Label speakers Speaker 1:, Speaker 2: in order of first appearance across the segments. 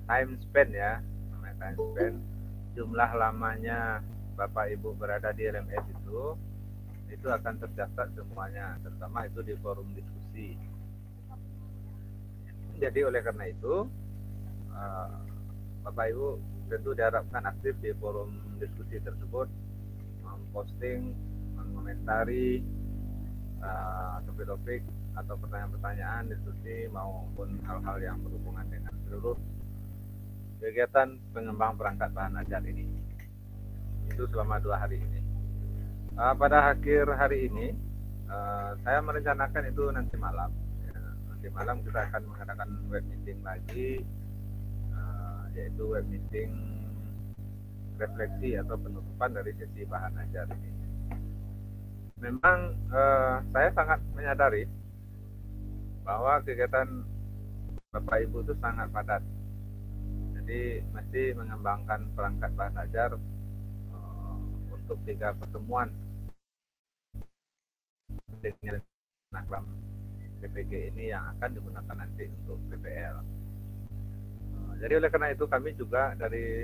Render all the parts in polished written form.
Speaker 1: time spend ya, namanya time spend, jumlah lamanya Bapak Ibu berada di LMS itu akan tercatat semuanya, terutama itu di forum diskusi. Jadi oleh karena itu Bapak Ibu tentu diharapkan aktif di forum diskusi tersebut, memposting, mengomentari topik-topik atau pertanyaan-pertanyaan diskusi maupun hal-hal yang berhubungan dengan seluruh kegiatan pengembang perangkat bahan ajar ini. Itu selama 2 hari ini. Pada akhir hari ini saya merencanakan itu nanti malam. Ya, nanti malam kita akan mengadakan web meeting lagi, yaitu web meeting refleksi atau penutupan dari sesi bahan ajar ini. Memang saya sangat menyadari bahwa kegiatan Bapak Ibu itu sangat padat. Jadi mesti mengembangkan perangkat bahan ajar untuk 3 pertemuan dengan program PPG ini yang akan digunakan nanti untuk PPL. Jadi oleh karena itu kami juga dari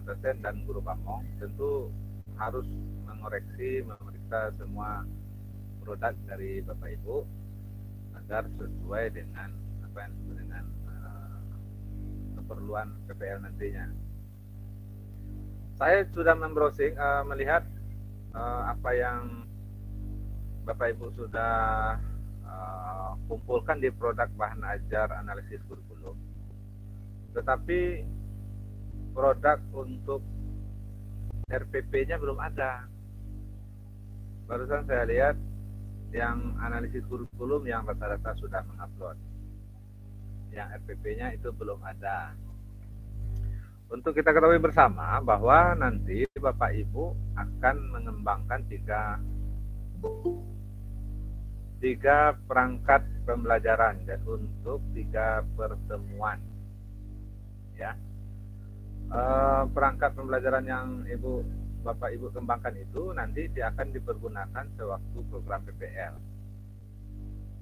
Speaker 1: dosen dan guru Bamong tentu harus mengoreksi, memeriksa semua produk dari Bapak Ibu agar sesuai dengan apa yang disebut dengan keperluan PPL nantinya. Saya sudah membrowsing, melihat apa yang Bapak Ibu sudah kumpulkan di produk bahan ajar analisis kurikulum. Tetapi produk untuk RPP-nya belum ada. Barusan saya lihat yang analisis kurikulum yang rata-rata sudah mengupload. Yang RPP-nya itu belum ada. Untuk kita ketahui bersama bahwa nanti Bapak Ibu akan mengembangkan tiga perangkat pembelajaran dan untuk 3 pertemuan. Ya, perangkat pembelajaran yang Bapak Ibu kembangkan itu nanti akan dipergunakan sewaktu program PPL.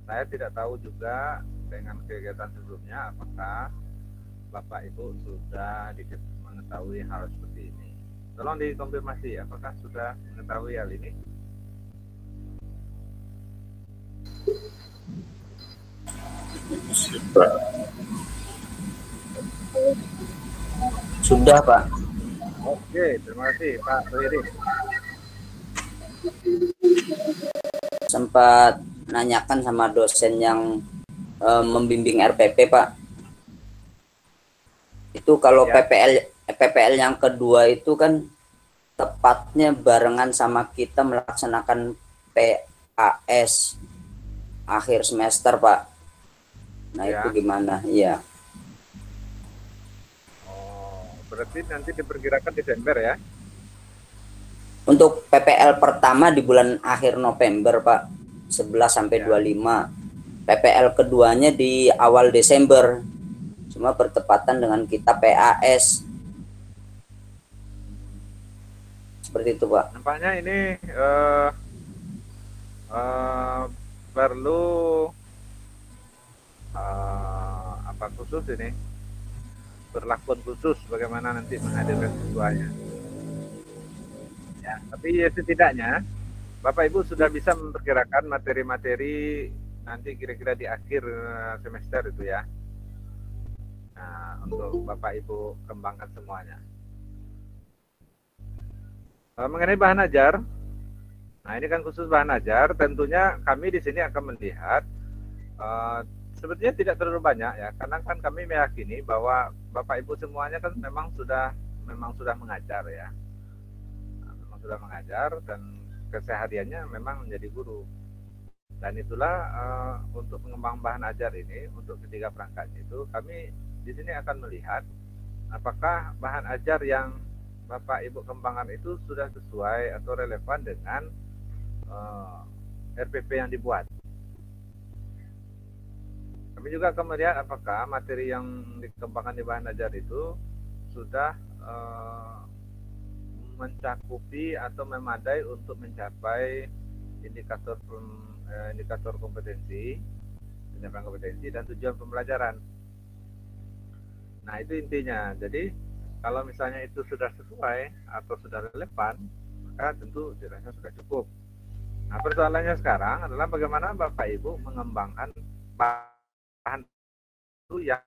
Speaker 1: Saya tidak tahu juga dengan kegiatan sebelumnya apakah Bapak Ibu sudah mengetahui hal seperti ini. Tolong dikonfirmasi apakah sudah mengetahui hal ini.
Speaker 2: Sudah, Pak.
Speaker 1: Oke, terima kasih Pak Sohiri.
Speaker 2: Sempat nanyakan sama dosen yang membimbing RPP, Pak. Itu kalau
Speaker 1: Ya.
Speaker 2: PPL yang kedua itu kan tepatnya barengan sama kita melaksanakan PAS akhir semester, Pak. Nah,
Speaker 1: Ya.
Speaker 2: itu gimana? Iya.
Speaker 1: Oh, berarti nanti diperkirakan Desember ya?
Speaker 2: Untuk PPL pertama di bulan akhir November, Pak. 11 sampai
Speaker 1: Ya.
Speaker 2: 25. PPL keduanya di awal Desember. Cuma bertepatan dengan kita PAS. Seperti itu, Pak.
Speaker 1: Nampaknya ini perlu apa khusus ini, perlakuan khusus bagaimana nanti menghadirkan siswanya. Ya, tapi ya setidaknya Bapak Ibu sudah bisa memperkirakan materi-materi nanti kira-kira di akhir semester itu ya. Nah, untuk Bapak Ibu kembangkan semuanya. Mengenai bahan ajar, nah ini kan khusus bahan ajar, tentunya kami di sini akan melihat sebetulnya tidak terlalu banyak ya, karena kan kami meyakini bahwa Bapak Ibu semuanya kan memang sudah mengajar ya, memang sudah mengajar dan kesehariannya memang menjadi guru. Dan itulah untuk pengembang bahan ajar ini untuk ketiga perangkatnya itu kami di sini akan melihat apakah bahan ajar yang Bapak Ibu kembangkan itu sudah sesuai atau relevan dengan RPP yang dibuat. Kami juga akan melihat apakah materi yang dikembangkan di bahan ajar itu sudah mencakupi atau memadai untuk mencapai indikator kompetensi, pencapaian kompetensi dan tujuan pembelajaran. Nah, itu intinya. Jadi kalau misalnya itu sudah sesuai atau sudah relevan, maka tentu dirasa sudah cukup. Nah, persoalannya sekarang adalah bagaimana Bapak Ibu mengembangkan bahan itu yang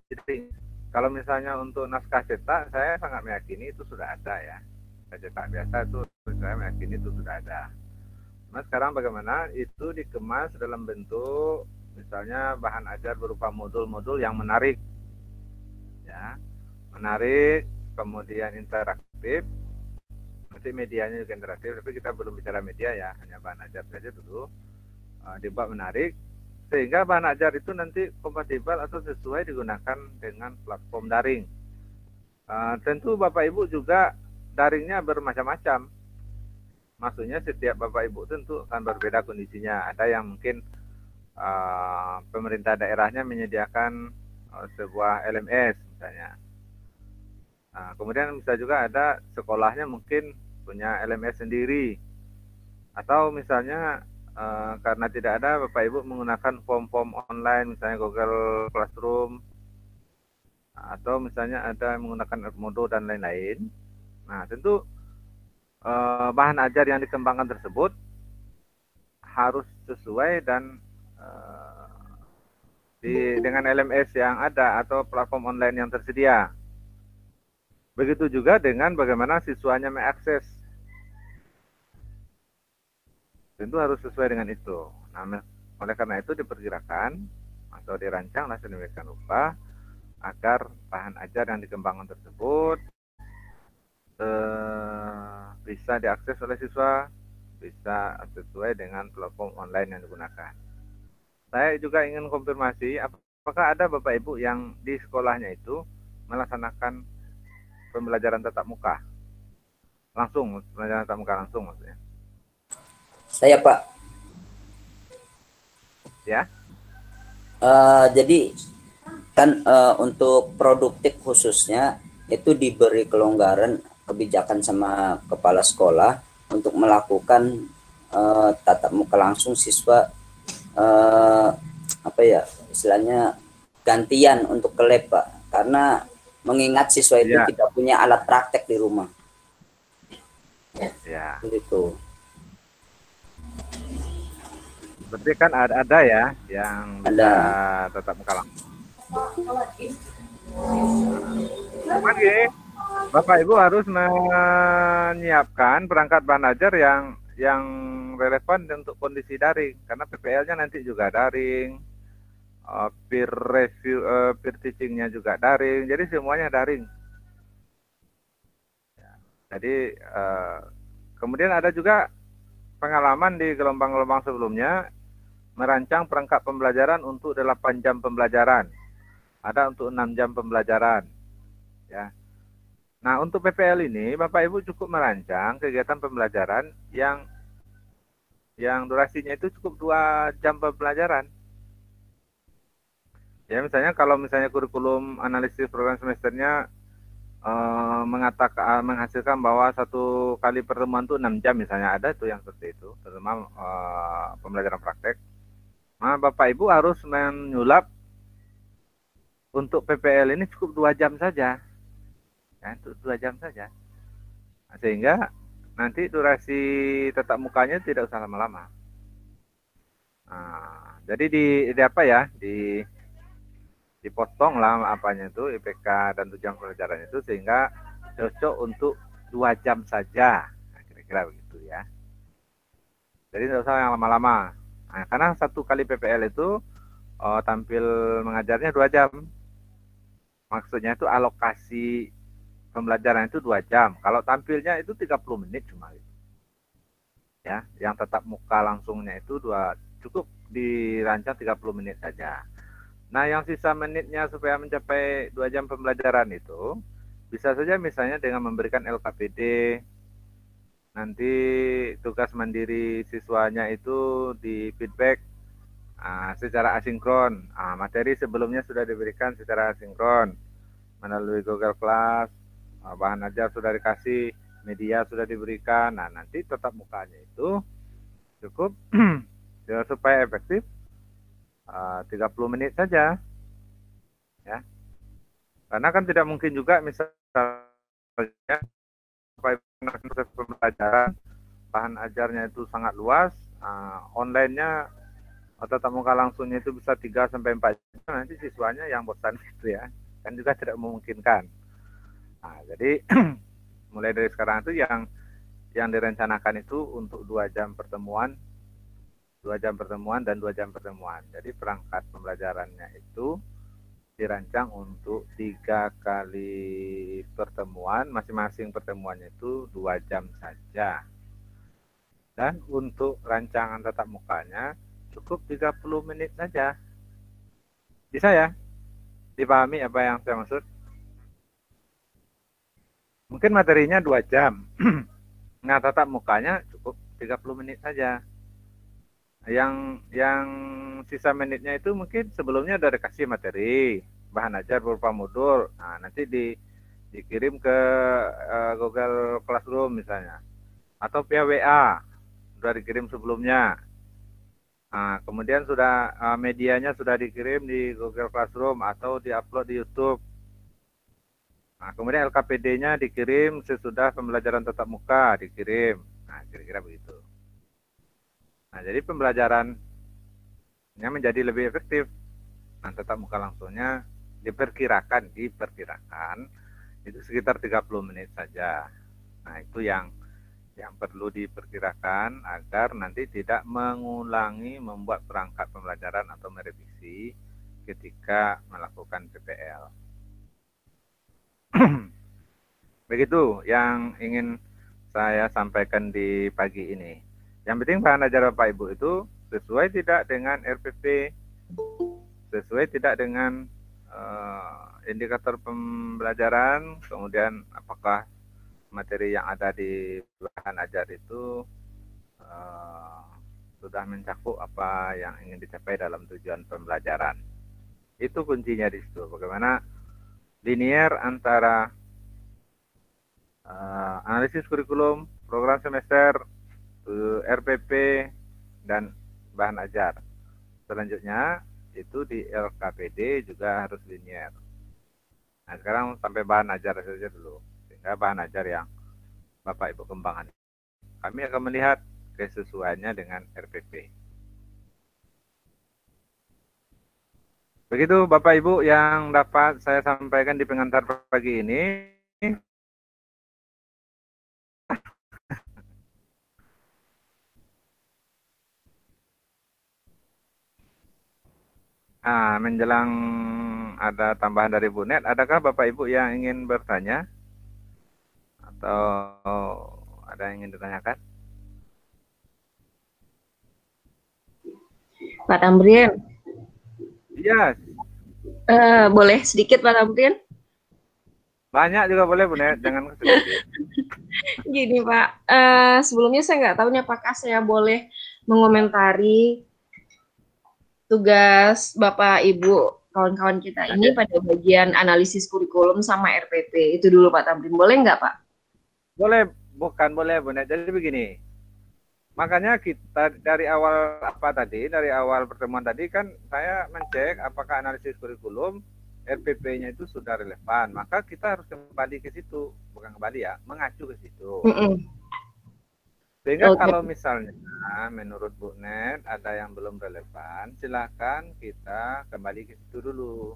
Speaker 1: jadi, kalau misalnya untuk naskah cetak, saya sangat meyakini itu sudah ada ya. Naskah cetak biasa itu saya meyakini itu sudah ada. Nah, sekarang bagaimana itu dikemas dalam bentuk misalnya bahan ajar berupa modul-modul yang menarik, ya, menarik, kemudian interaktif. Nanti medianya juga interaktif, tapi kita belum bicara media ya, hanya bahan ajar saja dulu. Dibuat menarik, sehingga bahan ajar itu nanti kompatibel atau sesuai digunakan dengan platform daring. Tentu Bapak Ibu juga daringnya bermacam-macam. Maksudnya setiap Bapak Ibu tentu akan berbeda kondisinya. Ada yang mungkin pemerintah daerahnya menyediakan sebuah LMS misalnya. Kemudian bisa juga ada sekolahnya mungkin punya LMS sendiri. Atau misalnya karena tidak ada, Bapak Ibu menggunakan form-form online, misalnya Google Classroom, atau misalnya ada yang menggunakan Edmodo dan lain-lain. Nah, tentu bahan ajar yang dikembangkan tersebut harus sesuai dan dengan LMS yang ada atau platform online yang tersedia. Begitu juga dengan bagaimana siswanya mengakses. Tentu harus sesuai dengan itu. Nah, oleh karena itu diperkirakan atau dirancanglah sedemikian rupa agar bahan ajar yang dikembangkan tersebut bisa diakses oleh siswa, bisa sesuai dengan platform online yang digunakan. Saya juga ingin konfirmasi, apakah ada Bapak Ibu yang di sekolahnya itu melaksanakan pembelajaran tatap muka? Langsung, pembelajaran tatap muka langsung maksudnya.
Speaker 2: Saya Pak.
Speaker 1: Ya.
Speaker 2: Jadi kan untuk produktif khususnya itu diberi kelonggaran kebijakan sama kepala sekolah untuk melakukan tatap muka langsung siswa, apa ya istilahnya, gantian untuk ke lab Pak, karena mengingat siswa itu tidak punya alat praktek di rumah.
Speaker 1: Ya.
Speaker 2: Gitu.
Speaker 1: Berarti kan ada ya yang bisa tatap muka langsung. Cuman gini, Bapak Ibu harus menyiapkan perangkat bahan ajar yang relevan untuk kondisi daring, karena PPL-nya nanti juga daring, peer review, peer teaching-nya juga daring, jadi semuanya daring. Jadi kemudian ada juga pengalaman di gelombang-gelombang sebelumnya merancang perangkat pembelajaran untuk 8 jam pembelajaran, ada untuk 6 jam pembelajaran, ya. Nah, untuk PPL ini Bapak Ibu cukup merancang kegiatan pembelajaran yang durasinya itu cukup 2 jam pembelajaran. Ya, misalnya kalau misalnya kurikulum analisis program semesternya menghasilkan bahwa satu kali pertemuan itu 6 jam misalnya, ada tuh yang seperti itu, terutama pembelajaran praktek. Nah, Bapak Ibu harus menyulap untuk PPL ini cukup 2 jam saja, ya, untuk 2 jam saja. Nah, sehingga nanti durasi tatap mukanya tidak usah lama-lama. Nah, jadi di apa ya, dipotong lah apanya itu IPK dan jam pelajaran itu sehingga cocok untuk 2 jam saja. Nah, kira-kira begitu ya. Jadi tidak usah yang lama-lama. Nah, karena satu kali PPL itu tampil mengajarnya 2 jam. Maksudnya itu alokasi pembelajaran itu 2 jam. Kalau tampilnya itu 30 menit cuma. Ya, yang tatap muka langsungnya itu cukup dirancang 30 menit saja. Nah, yang sisa menitnya supaya mencapai 2 jam pembelajaran itu bisa saja misalnya dengan memberikan LKPD. Nanti tugas mandiri siswanya itu di feedback secara asinkron. Materi sebelumnya sudah diberikan secara asinkron melalui Google Class, bahan ajar sudah dikasih, media sudah diberikan. Nah, nanti tatap mukanya itu cukup supaya efektif 30 menit saja, ya. Karena kan tidak mungkin juga misalnya proses pembelajaran bahan ajarnya itu sangat luas, online-nya atau tatap muka langsungnya itu bisa 3 sampai 4 jam, nanti siswanya yang bosan gitu ya. Kan juga tidak memungkinkan. Nah, jadi mulai dari sekarang itu yang direncanakan itu untuk 2 jam pertemuan, 2 jam pertemuan dan 2 jam pertemuan. Jadi perangkat pembelajarannya itu dirancang untuk 3 kali pertemuan, masing-masing pertemuannya itu 2 jam saja. Dan untuk rancangan tatap mukanya cukup 30 menit saja. Bisa ya? Dipahami apa yang saya maksud? Mungkin materinya 2 jam. Nah, tatap mukanya cukup 30 menit saja. Yang sisa menitnya itu mungkin sebelumnya udah dikasih materi, bahan ajar berupa modul. Nah, nanti dikirim ke Google Classroom misalnya. Atau via WA, sudah dikirim sebelumnya. Nah, kemudian sudah medianya sudah dikirim di Google Classroom atau diupload di YouTube. Nah, kemudian LKPD-nya dikirim sesudah pembelajaran tatap muka, dikirim. Nah, kira-kira begitu. Nah, jadi pembelajarannya menjadi lebih efektif. Nah, tatap muka langsungnya diperkirakan itu sekitar 30 menit saja. Nah, itu yang perlu diperkirakan agar nanti tidak mengulangi membuat perangkat pembelajaran atau merevisi ketika melakukan PPL. Begitu yang ingin saya sampaikan di pagi ini. Yang penting bahan ajar Bapak Ibu itu sesuai tidak dengan RPP, sesuai tidak dengan indikator pembelajaran, kemudian apakah materi yang ada di bahan ajar itu sudah mencakup apa yang ingin dicapai dalam tujuan pembelajaran. Itu kuncinya di situ. Bagaimana linear antara analisis kurikulum, program semester, RPP, dan bahan ajar. Selanjutnya itu di LKPD juga harus linear. Nah, sekarang sampai bahan ajar saja dulu. Sehingga bahan ajar yang Bapak Ibu kembangkan, kami akan melihat kesesuaiannya dengan RPP. Begitu Bapak Ibu yang dapat saya sampaikan di pengantar pagi ini. Menjelang ada tambahan dari Bu Net, adakah Bapak Ibu yang ingin bertanya? Atau ada yang ingin ditanyakan?
Speaker 3: Pak Tamrin.
Speaker 1: Iya.
Speaker 3: Boleh sedikit Pak Tamrin?
Speaker 1: Banyak juga boleh Bu Net, jangan sedikit.
Speaker 3: Gini Pak, sebelumnya saya nggak tahu nih apakah saya boleh mengomentari tugas Bapak Ibu kawan-kawan kita ini pada bagian analisis kurikulum sama RPP. Itu dulu Pak Tamrin, boleh nggak Pak?
Speaker 1: Boleh, bukan boleh Bu Net. Jadi begini, makanya kita dari awal dari awal pertemuan tadi kan saya mencek apakah analisis kurikulum RPP-nya itu sudah relevan, maka kita harus kembali ke situ, bukan kembali ya, mengacu ke situ. Sehingga kalau misalnya menurut Bu Net ada yang belum relevan, silakan kita kembali ke situ dulu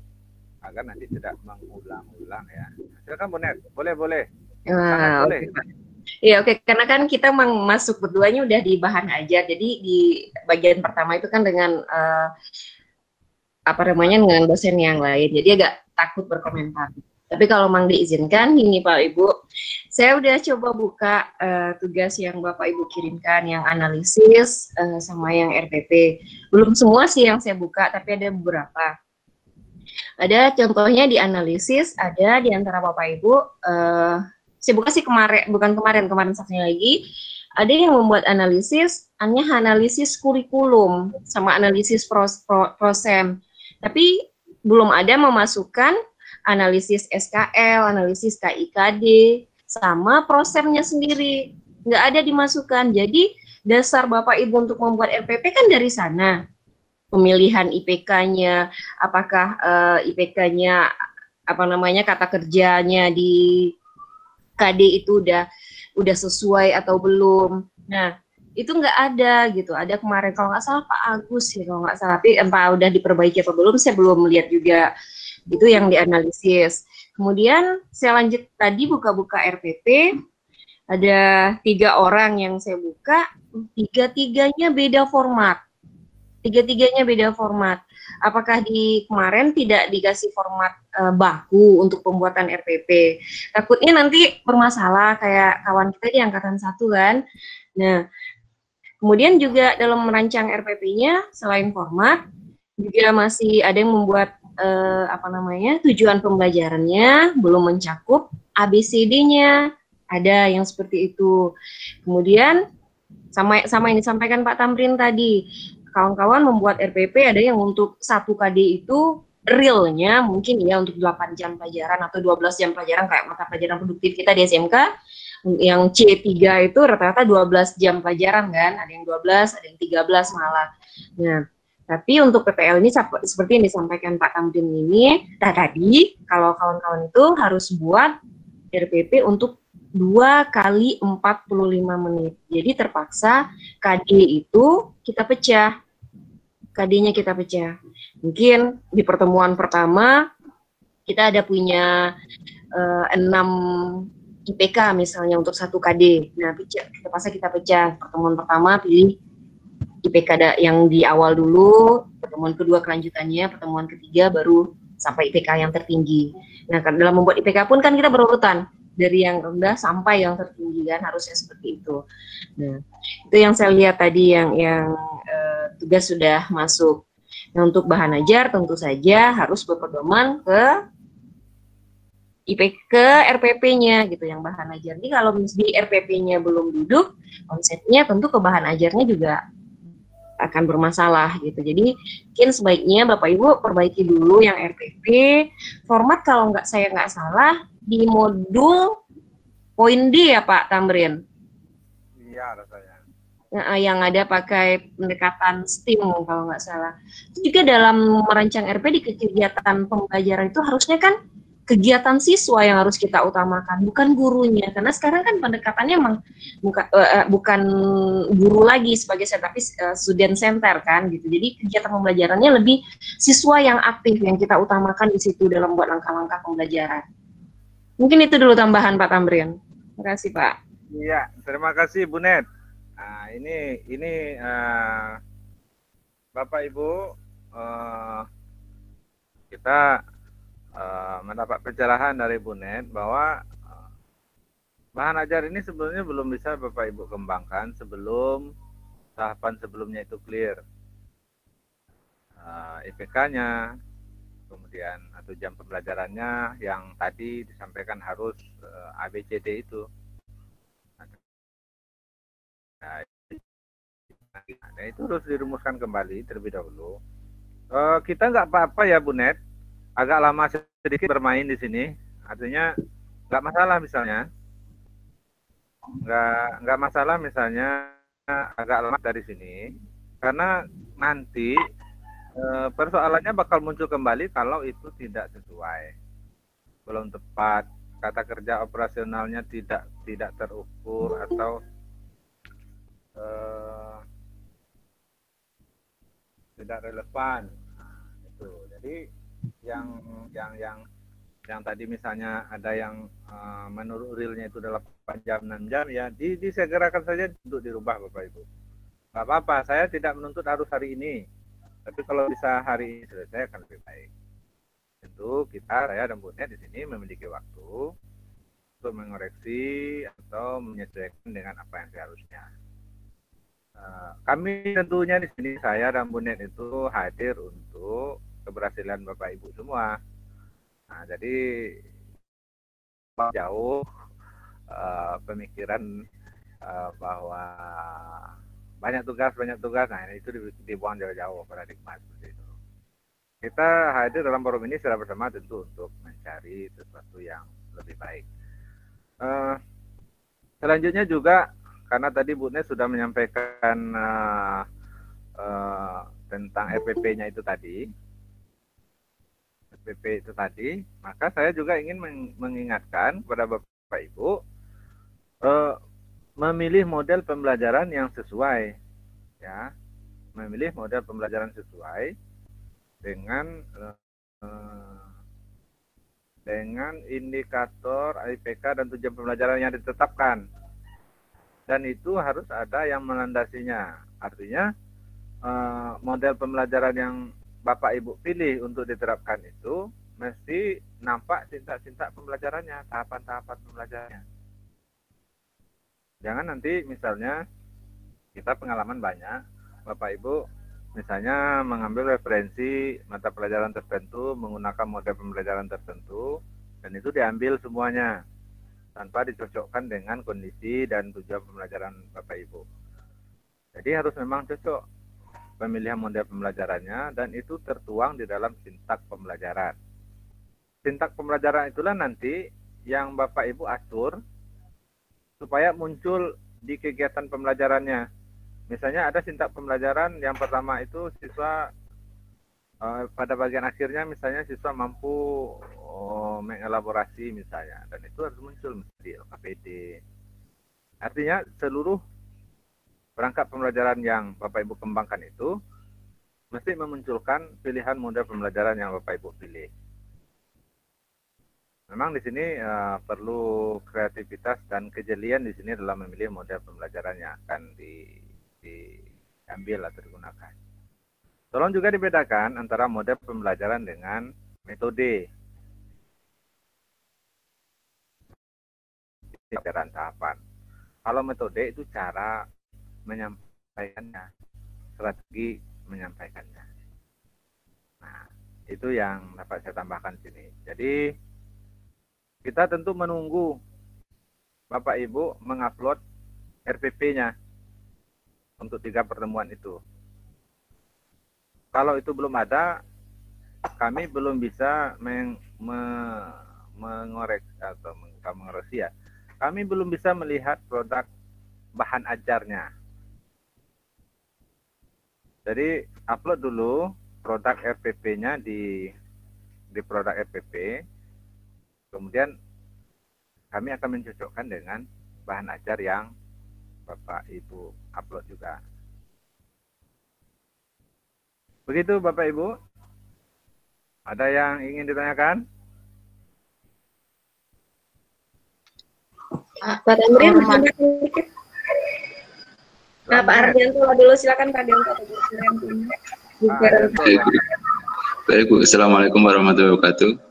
Speaker 1: agar nanti tidak mengulang-ulang ya. Silakan Bu Net, boleh. Sangat boleh.
Speaker 3: Iya oke. Karena kan kita masuk berduanya udah di bahan ajar, jadi di bagian pertama itu kan dengan dengan dosen yang lain, jadi agak takut berkomentar. Tapi kalau Mang diizinkan, ini Pak Ibu, saya udah coba buka tugas yang Bapak Ibu kirimkan, yang analisis sama yang RPP. Belum semua sih yang saya buka, tapi ada beberapa. Ada contohnya di analisis, ada di antara Bapak Ibu, saya buka sih kemarin satunya lagi, ada yang membuat analisis, hanya analisis kurikulum, sama analisis prosem. Tapi belum ada memasukkan analisis SKL, analisis KIKD, sama prosemnya sendiri. Nggak ada dimasukkan. Jadi dasar Bapak Ibu untuk membuat RPP kan dari sana. Pemilihan IPK-nya, apakah IPK-nya apa namanya kata kerjanya di KD itu udah sesuai atau belum. Nah, itu nggak ada gitu. Ada kemarin kalau nggak salah Pak Agus ya kalau nggak salah, tapi entah udah diperbaiki apa belum, saya belum melihat juga. Itu yang dianalisis. Kemudian saya lanjut tadi buka-buka RPP, ada 3 orang yang saya buka, tiga-tiganya beda format. Tiga-tiganya beda format. Apakah di kemarin tidak dikasih format baku untuk pembuatan RPP? Takutnya nanti bermasalah kayak kawan kita di angkatan 1 kan. Nah, kemudian juga dalam merancang RPP-nya selain format juga masih ada yang membuat apa namanya tujuan pembelajarannya belum mencakup ABCD-nya, ada yang seperti itu. Kemudian sama yang disampaikan Pak Tamrin tadi, kawan-kawan membuat RPP ada yang untuk 1 KD itu realnya mungkin ya untuk 8 jam pelajaran atau 12 jam pelajaran kayak mata pelajaran produktif kita di SMK yang C3 itu rata-rata 12 jam pelajaran kan, ada yang 12, ada yang 13 malah. Nah, tapi untuk PPL ini seperti yang disampaikan Pak Tamrin ini, tadi kalau kawan-kawan itu harus buat RPP untuk 2 kali 45 menit. Jadi terpaksa KD itu kita pecah. KD-nya kita pecah. Mungkin di pertemuan pertama kita ada punya 6 IPK misalnya untuk 1 KD. Nah, terpaksa kita pecah. Pertemuan pertama pilih IPK yang di awal dulu, pertemuan kedua kelanjutannya, pertemuan ketiga baru sampai IPK yang tertinggi. Nah, dalam membuat IPK pun kan kita berurutan dari yang rendah sampai yang tertinggi kan, harusnya seperti itu. Nah, itu yang saya lihat tadi yang tugas sudah masuk. Nah, untuk bahan ajar tentu saja harus berpedoman ke RPP-nya gitu yang bahan ajar. Jadi kalau di RPP-nya belum duduk, konsepnya tentu ke bahan ajarnya juga akan bermasalah gitu. Jadi mungkin sebaiknya Bapak Ibu perbaiki dulu yang RPP. Format kalau saya nggak salah di modul poin D ya Pak Tamrin.
Speaker 1: Iya rasanya.
Speaker 3: Nah, yang ada pakai pendekatan STEAM kalau nggak salah. Itu juga dalam merancang RP di kegiatan pembelajaran itu harusnya kan kegiatan siswa yang harus kita utamakan, bukan gurunya. Karena sekarang kan pendekatannya emang bukan guru lagi sebagai tapi student center kan gitu. Jadi kegiatan pembelajarannya lebih siswa yang aktif yang kita utamakan di situ dalam buat langkah-langkah pembelajaran. Mungkin itu dulu tambahan Pak Tamrin. Terima kasih Pak.
Speaker 1: Iya, terima kasih Bu Net. Nah, ini Bapak Ibu, kita mendapat pencerahan dari Bu Net bahwa bahan ajar ini sebenarnya belum bisa Bapak Ibu kembangkan sebelum tahapan sebelumnya itu clear. IPK-nya, kemudian atau jam pembelajarannya yang tadi disampaikan harus ABCD itu. Nah, itu harus dirumuskan kembali terlebih dahulu. Kita nggak apa-apa ya Bu Net, agak lama sedikit bermain di sini, artinya nggak masalah misalnya, nggak masalah misalnya agak lama dari sini, karena nanti persoalannya bakal muncul kembali kalau itu tidak sesuai, belum tepat, kata kerja operasionalnya tidak terukur atau tidak relevan. Nah, itu. Jadi yang tadi misalnya ada yang menurut realnya itu 8 jam 6 jam ya disegerakan saja untuk dirubah Bapak Ibu. Nggak apa-apa, saya tidak menuntut harus hari ini. Tapi kalau bisa hari ini selesai akan lebih baik. Tentu saya dan Bu Net di sini memiliki waktu untuk mengoreksi atau menyesuaikan dengan apa yang seharusnya. Kami tentunya di sini saya dan Bu Net itu hadir untuk keberhasilan Bapak Ibu semua. Nah, jadi jauh pemikiran bahwa banyak tugas, nah ini itu dibuang jauh-jauh paradigma seperti itu. Kita hadir dalam forum ini secara bersama tentu untuk mencari sesuatu yang lebih baik. Selanjutnya juga karena tadi Bu Nes sudah menyampaikan tentang RPP-nya itu tadi, RPP itu tadi, maka saya juga ingin mengingatkan kepada Bapak Ibu memilih model pembelajaran yang sesuai, ya, memilih model pembelajaran sesuai dengan indikator IPK dan tujuan pembelajaran yang ditetapkan, dan itu harus ada yang melandasinya. Artinya model pembelajaran yang Bapak Ibu pilih untuk diterapkan itu mesti nampak sintak-sintak pembelajarannya, tahapan-tahapan pembelajarannya. Jangan nanti misalnya kita pengalaman banyak, Bapak Ibu misalnya mengambil referensi mata pelajaran tertentu menggunakan model pembelajaran tertentu, dan itu diambil semuanya tanpa dicocokkan dengan kondisi dan tujuan pembelajaran Bapak Ibu. Jadi harus memang cocok pemilihan model pembelajarannya, dan itu tertuang di dalam sintak pembelajaran. Sintak pembelajaran itulah nanti yang Bapak Ibu atur supaya muncul di kegiatan pembelajarannya. Misalnya ada sintak pembelajaran yang pertama itu siswa pada bagian akhirnya misalnya siswa mampu mengelaborasi misalnya, dan itu harus muncul mesti LKPD. Artinya seluruh perangkat pembelajaran yang Bapak Ibu kembangkan itu mesti memunculkan pilihan model pembelajaran yang Bapak Ibu pilih. Memang di sini perlu kreativitas dan kejelian di sini dalam memilih model pembelajaran yang akan diambil atau digunakan. Tolong juga dibedakan antara model pembelajaran dengan metode. Pembelajaran tahapan. Kalau metode itu cara menyampaikannya, strategi menyampaikannya. Nah, itu yang dapat saya tambahkan di sini. Jadi kita tentu menunggu Bapak Ibu mengupload RPP-nya untuk 3 pertemuan itu. Kalau itu belum ada, kami belum bisa mengoreksi atau mengoreksi ya. Kami belum bisa melihat produk bahan ajarnya. Jadi upload dulu produk RPP-nya di produk RPP, kemudian kami akan mencocokkan dengan bahan ajar yang Bapak Ibu upload juga. Begitu Bapak Ibu. Ada yang ingin ditanyakan?
Speaker 3: Pak Tamrin, nah, Pak Ardianto dulu, silakan Pak Ardianto.
Speaker 4: Baik Bu, Assalamualaikum warahmatullahi wabarakatuh.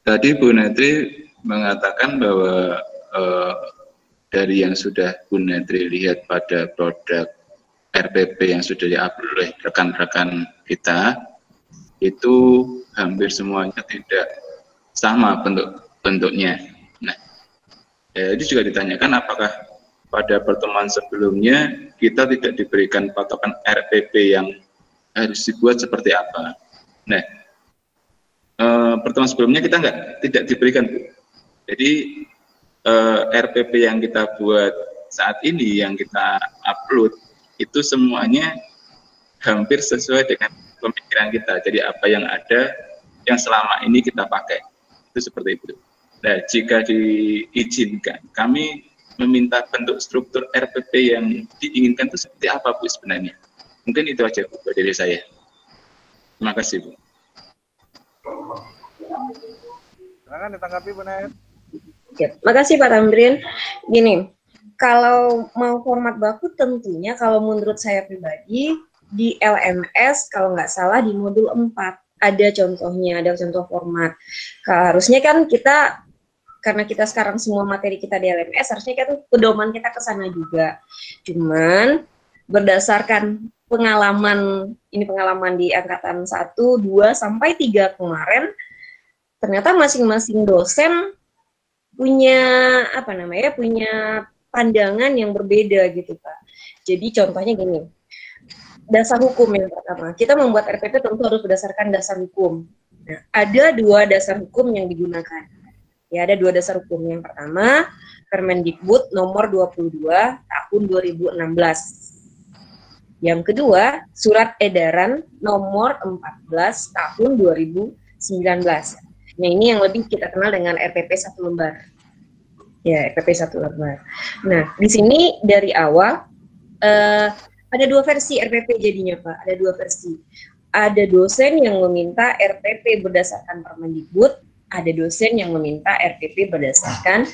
Speaker 4: Tadi Bu Netri mengatakan bahwa dari yang sudah Bu Netri lihat pada produk RPP yang sudah diupload oleh rekan-rekan kita, itu hampir semuanya tidak sama bentuknya. Nah, itu juga ditanyakan apakah pada pertemuan sebelumnya kita tidak diberikan patokan RPP yang harus dibuat seperti apa. Nah, pertemuan sebelumnya kita tidak diberikan, Bu. Jadi RPP yang kita buat saat ini, yang kita upload, itu semuanya hampir sesuai dengan pemikiran kita. Jadi apa yang ada, yang selama ini kita pakai, itu seperti itu. Nah, jika diizinkan, kami meminta bentuk struktur RPP yang diinginkan itu seperti apa, Bu, sebenarnya? Mungkin itu aja, Bu, dari saya. Terima kasih, Bu.
Speaker 1: Silakan ditanggapi, Bu Net.
Speaker 3: Makasih Pak Tamrin. Gini, kalau mau format baku tentunya kalau menurut saya pribadi di LMS kalau nggak salah di modul 4 ada contohnya, ada contoh format. Harusnya kan kita, karena kita sekarang semua materi kita di LMS, harusnya kan pedoman kita ke sana juga. Cuman berdasarkan pengalaman, ini pengalaman di angkatan 1, 2, sampai 3 kemarin, ternyata masing-masing dosen punya punya pandangan yang berbeda gitu Pak. Jadi contohnya gini, dasar hukum yang pertama, kita membuat RPP tentu harus berdasarkan dasar hukum. Nah, ada 2 dasar hukum yang digunakan. Ya, ada 2 dasar hukum. Yang pertama, Permendikbud nomor 22 tahun 2016. Yang kedua, surat edaran nomor 14 tahun 2019. Nah, ini yang lebih kita kenal dengan RPP 1 lembar. Ya, RPP 1 lembar. Nah, di sini dari awal ada 2 versi RPP jadinya, Pak. Ada 2 versi. Ada dosen yang meminta RPP berdasarkan Permendikbud, ada dosen yang meminta RPP berdasarkan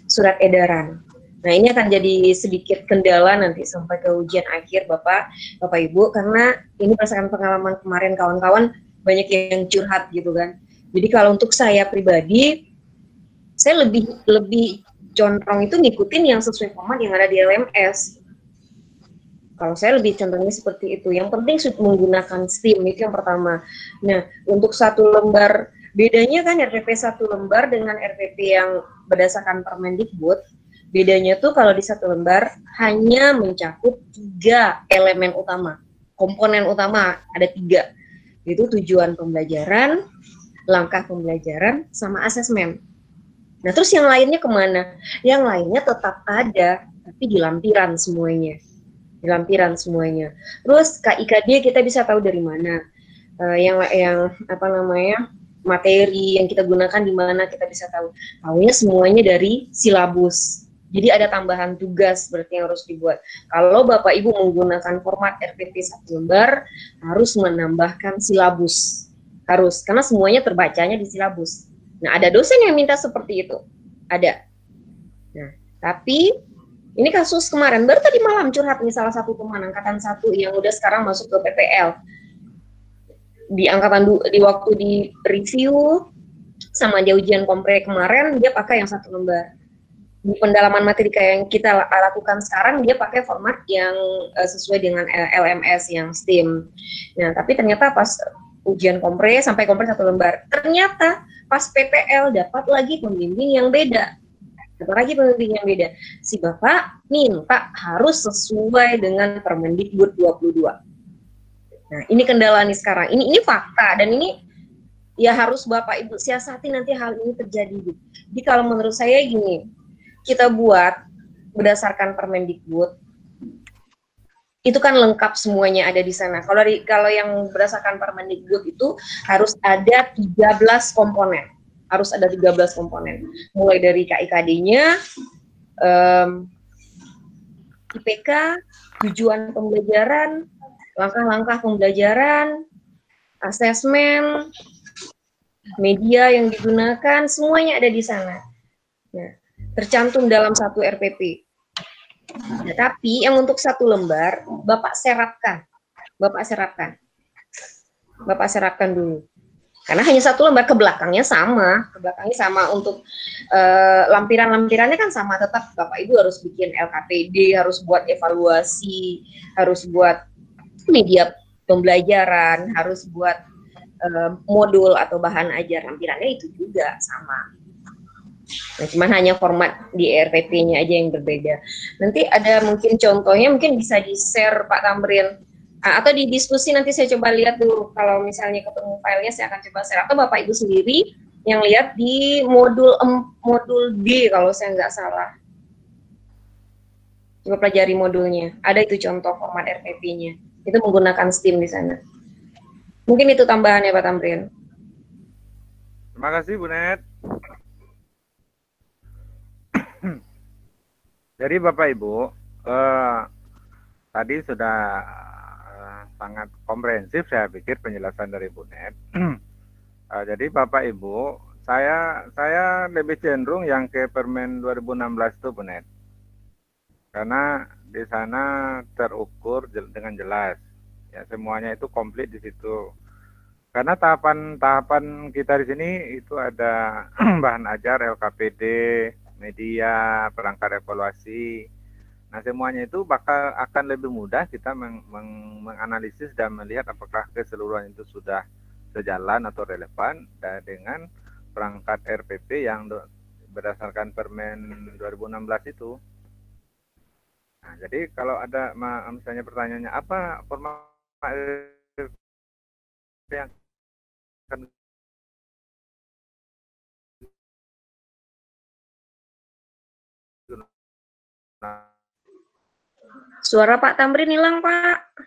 Speaker 3: surat edaran. Nah, ini akan jadi sedikit kendala nanti sampai ke ujian akhir Bapak Ibu, karena ini berdasarkan pengalaman kemarin kawan-kawan banyak yang curhat gitu kan. Jadi kalau untuk saya pribadi, saya lebih condong itu ngikutin yang sesuai format yang ada di LMS. Kalau saya lebih condongnya seperti itu. Yang penting menggunakan STEAM, itu yang pertama. Nah, untuk 1 lembar, bedanya kan RPP 1 lembar dengan RPP yang berdasarkan Permendikbud, bedanya tuh kalau di 1 lembar hanya mencakup 3 elemen utama. Komponen utama ada 3. Itu tujuan pembelajaran, langkah pembelajaran, sama asesmen. Nah, terus yang lainnya kemana? Yang lainnya tetap ada, tapi di lampiran semuanya. Di lampiran semuanya. Terus KIKD kita bisa tahu dari mana. Yang apa namanya, materi yang kita gunakan di mana kita bisa tahu. Tahunya semuanya dari silabus. Jadi ada tambahan tugas berarti yang harus dibuat. Kalau Bapak Ibu menggunakan format RPP 1 lembar, harus menambahkan silabus. Harus, karena semuanya terbacanya di silabus. Nah, ada dosen yang minta seperti itu. Ada. Nah, tapi ini kasus kemarin, baru tadi malam curhat nih salah satu teman angkatan 1 yang udah sekarang masuk ke PPL. Di waktu di review sama dia ujian kompre kemarin, dia pakai yang 1 lembar. Di pendalaman materi kayak yang kita lakukan sekarang, dia pakai format yang sesuai dengan LMS yang STEAM. Nah, tapi ternyata pas ujian kompre sampai kompre 1 lembar, ternyata pas PPL dapat lagi pembimbing yang beda. Apalagi pembimbing yang beda. Si Bapak minta harus sesuai dengan Permendikbud 22. Nah, ini kendala nih sekarang. Ini fakta dan ini ya harus Bapak Ibu siasati nanti hal ini terjadi. Jadi kalau menurut saya gini, kita buat berdasarkan Permendikbud itu kan lengkap semuanya ada di sana. Kalau yang berdasarkan Permendikbud itu harus ada 13 komponen. Harus ada 13 komponen. Mulai dari KIKD-nya, IPK, tujuan pembelajaran, langkah-langkah pembelajaran, asesmen, media yang digunakan, semuanya ada di sana. Nah, tercantum dalam 1 RPP. Nah, tapi yang untuk 1 lembar, Bapak serapkan dulu. Karena hanya 1 lembar, ke belakangnya sama untuk lampiran-lampirannya kan sama, tetap Bapak Ibu harus bikin LKPD, harus buat evaluasi, harus buat media pembelajaran, harus buat modul atau bahan ajar, lampirannya itu juga sama. Nah, cuman hanya format di RPP-nya aja yang berbeda. Nanti ada mungkin contohnya, mungkin bisa di-share Pak Tamrin. Atau di diskusi nanti saya coba lihat dulu, kalau misalnya ketemu filenya saya akan coba share, atau Bapak Ibu sendiri yang lihat di modul D kalau saya nggak salah. Coba pelajari modulnya, ada itu contoh format RPP-nya, itu menggunakan STEAM di sana. Mungkin itu tambahannya Pak Tamrin.
Speaker 1: Terima kasih Bu Net. Jadi Bapak Ibu, tadi sudah sangat komprehensif saya pikir penjelasan dari Bu Net. Jadi Bapak Ibu, saya lebih cenderung yang ke Permen 2016 itu Bu Net. Karena di sana terukur dengan jelas. Ya, semuanya itu komplit di situ. Karena tahapan kita di sini itu ada bahan ajar, LKPD, media, perangkat evaluasi. Nah, semuanya itu akan lebih mudah kita menganalisis dan melihat apakah keseluruhan itu sudah sejalan atau relevan dengan perangkat RPP yang berdasarkan Permen 2016 itu. Nah, jadi kalau ada misalnya pertanyaannya apa format yang akan
Speaker 3: Suara Pak Tamrin hilang, Pak.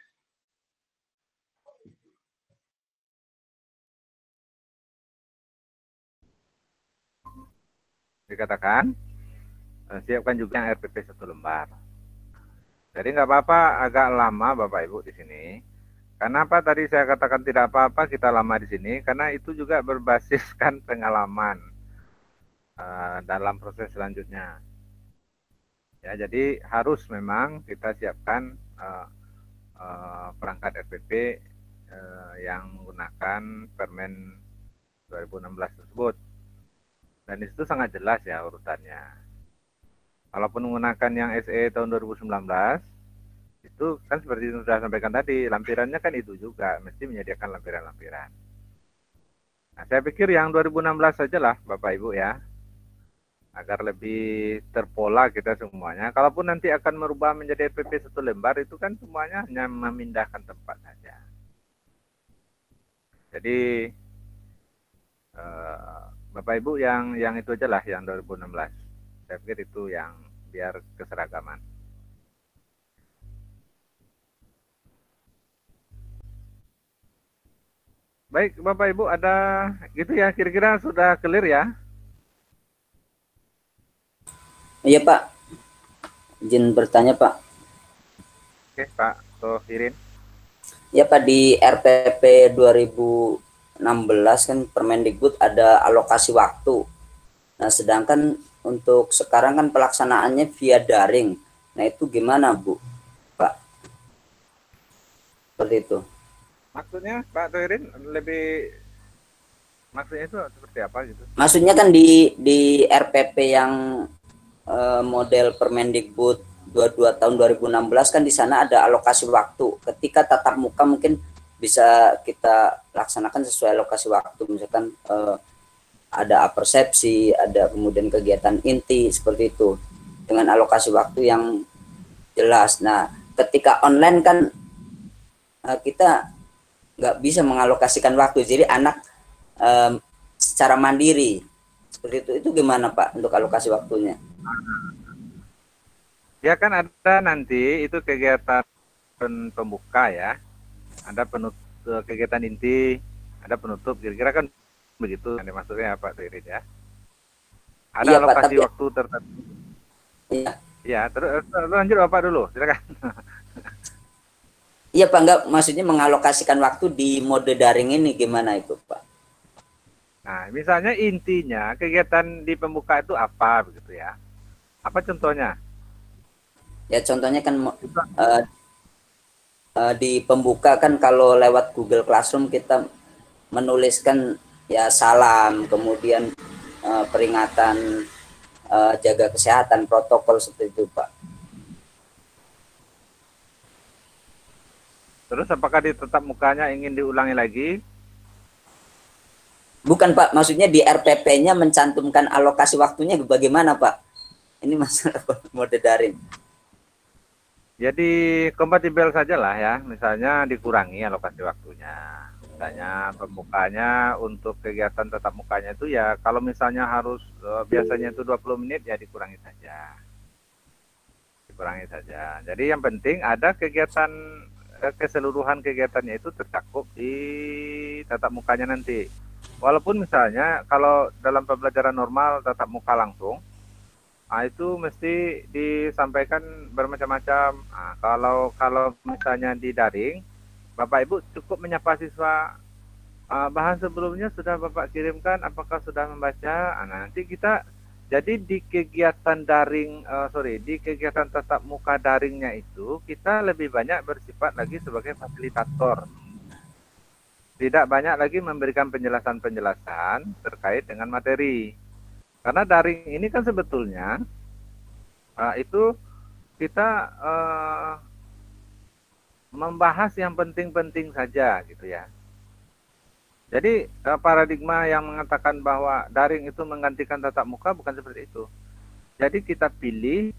Speaker 1: dikatakan siapkan juga yang RPP 1 lembar. Jadi nggak apa-apa agak lama Bapak Ibu di sini. Kenapa tadi saya katakan tidak apa-apa kita lama di sini? Karena itu juga berbasiskan pengalaman dalam proses selanjutnya. Ya, jadi harus memang kita siapkan perangkat RPP yang menggunakan Permen 2016 tersebut. Dan itu sangat jelas ya urutannya. Walaupun menggunakan yang SE tahun 2019, itu kan seperti yang sudah sampaikan tadi, lampirannya kan itu juga, mesti menyediakan lampiran-lampiran. Nah, saya pikir yang 2016 saja lah Bapak Ibu ya, agar lebih terpola kita semuanya. Kalaupun nanti akan merubah menjadi RPP 1 lembar, itu kan semuanya hanya memindahkan tempat saja. Jadi, Bapak Ibu yang itu aja lah, yang 2016. Saya pikir itu yang biar keseragaman. Baik, Bapak Ibu ada gitu ya, kira-kira sudah clear ya?
Speaker 2: Iya Pak, izin bertanya Pak.
Speaker 1: Oke Pak Tohirin.
Speaker 2: Ya Pak, di RPP 2016 kan Permendikbud ada alokasi waktu. Nah sedangkan untuk sekarang kan pelaksanaannya via daring. Nah itu gimana Bu, Pak? Seperti itu.
Speaker 1: Maksudnya Pak Tohirin maksudnya itu seperti apa gitu?
Speaker 2: Maksudnya kan di RPP yang model Permendikbud 22 tahun 2016 kan di sana ada alokasi waktu. Ketika tatap muka mungkin bisa kita laksanakan sesuai alokasi waktu. Misalkan ada persepsi, ada kemudian kegiatan inti seperti itu dengan alokasi waktu yang jelas. Nah, ketika online kan kita nggak bisa mengalokasikan waktu, jadi anak secara mandiri seperti itu. Itu gimana Pak untuk alokasi waktunya?
Speaker 1: Ya kan ada nanti itu kegiatan pembuka ya, ada kegiatan inti, ada penutup, kira-kira kan begitu yang dimaksudnya Pak Tohirin ya. Ada
Speaker 2: Iya,
Speaker 1: alokasi
Speaker 2: Pak,
Speaker 1: waktu tertentu.
Speaker 2: Iya.
Speaker 1: Ya, terus lanjut Bapak dulu, silakan.
Speaker 2: Iya Pak, enggak, maksudnya mengalokasikan waktu di mode daring ini gimana itu Pak?
Speaker 1: Nah, misalnya intinya kegiatan di pembuka itu apa begitu ya? Apa contohnya?
Speaker 2: Ya contohnya kan di pembuka kan kalau lewat Google Classroom kita menuliskan ya salam, kemudian peringatan jaga kesehatan, protokol seperti itu Pak.
Speaker 1: Terus apakah di tatap mukanya ingin diulangi lagi?
Speaker 2: Bukan Pak, maksudnya di RPP-nya mencantumkan alokasi waktunya bagaimana Pak? Ini masalah mode daring.
Speaker 1: Jadi kompatibel saja lah ya, misalnya dikurangi alokasi waktunya. Misalnya pembukanya untuk kegiatan tatap mukanya itu ya kalau misalnya harus biasanya itu 20 menit ya dikurangi saja. Dikurangi saja. Jadi yang penting ada kegiatan keseluruhan kegiatannya itu tercakup di tatap mukanya nanti. Walaupun misalnya kalau dalam pembelajaran normal tatap muka langsung, itu mesti disampaikan bermacam-macam. Nah, kalau misalnya di daring, Bapak Ibu cukup menyapa siswa, bahan sebelumnya sudah Bapak kirimkan, apakah sudah membaca? Nah, nanti kita jadi di kegiatan daring, di kegiatan tatap muka daringnya itu kita lebih banyak bersifat lagi sebagai fasilitator. Tidak banyak lagi memberikan penjelasan-penjelasan terkait dengan materi. Karena daring ini kan sebetulnya itu kita membahas yang penting-penting saja gitu ya. Jadi paradigma yang mengatakan bahwa daring itu menggantikan tatap muka bukan seperti itu. Jadi kita pilih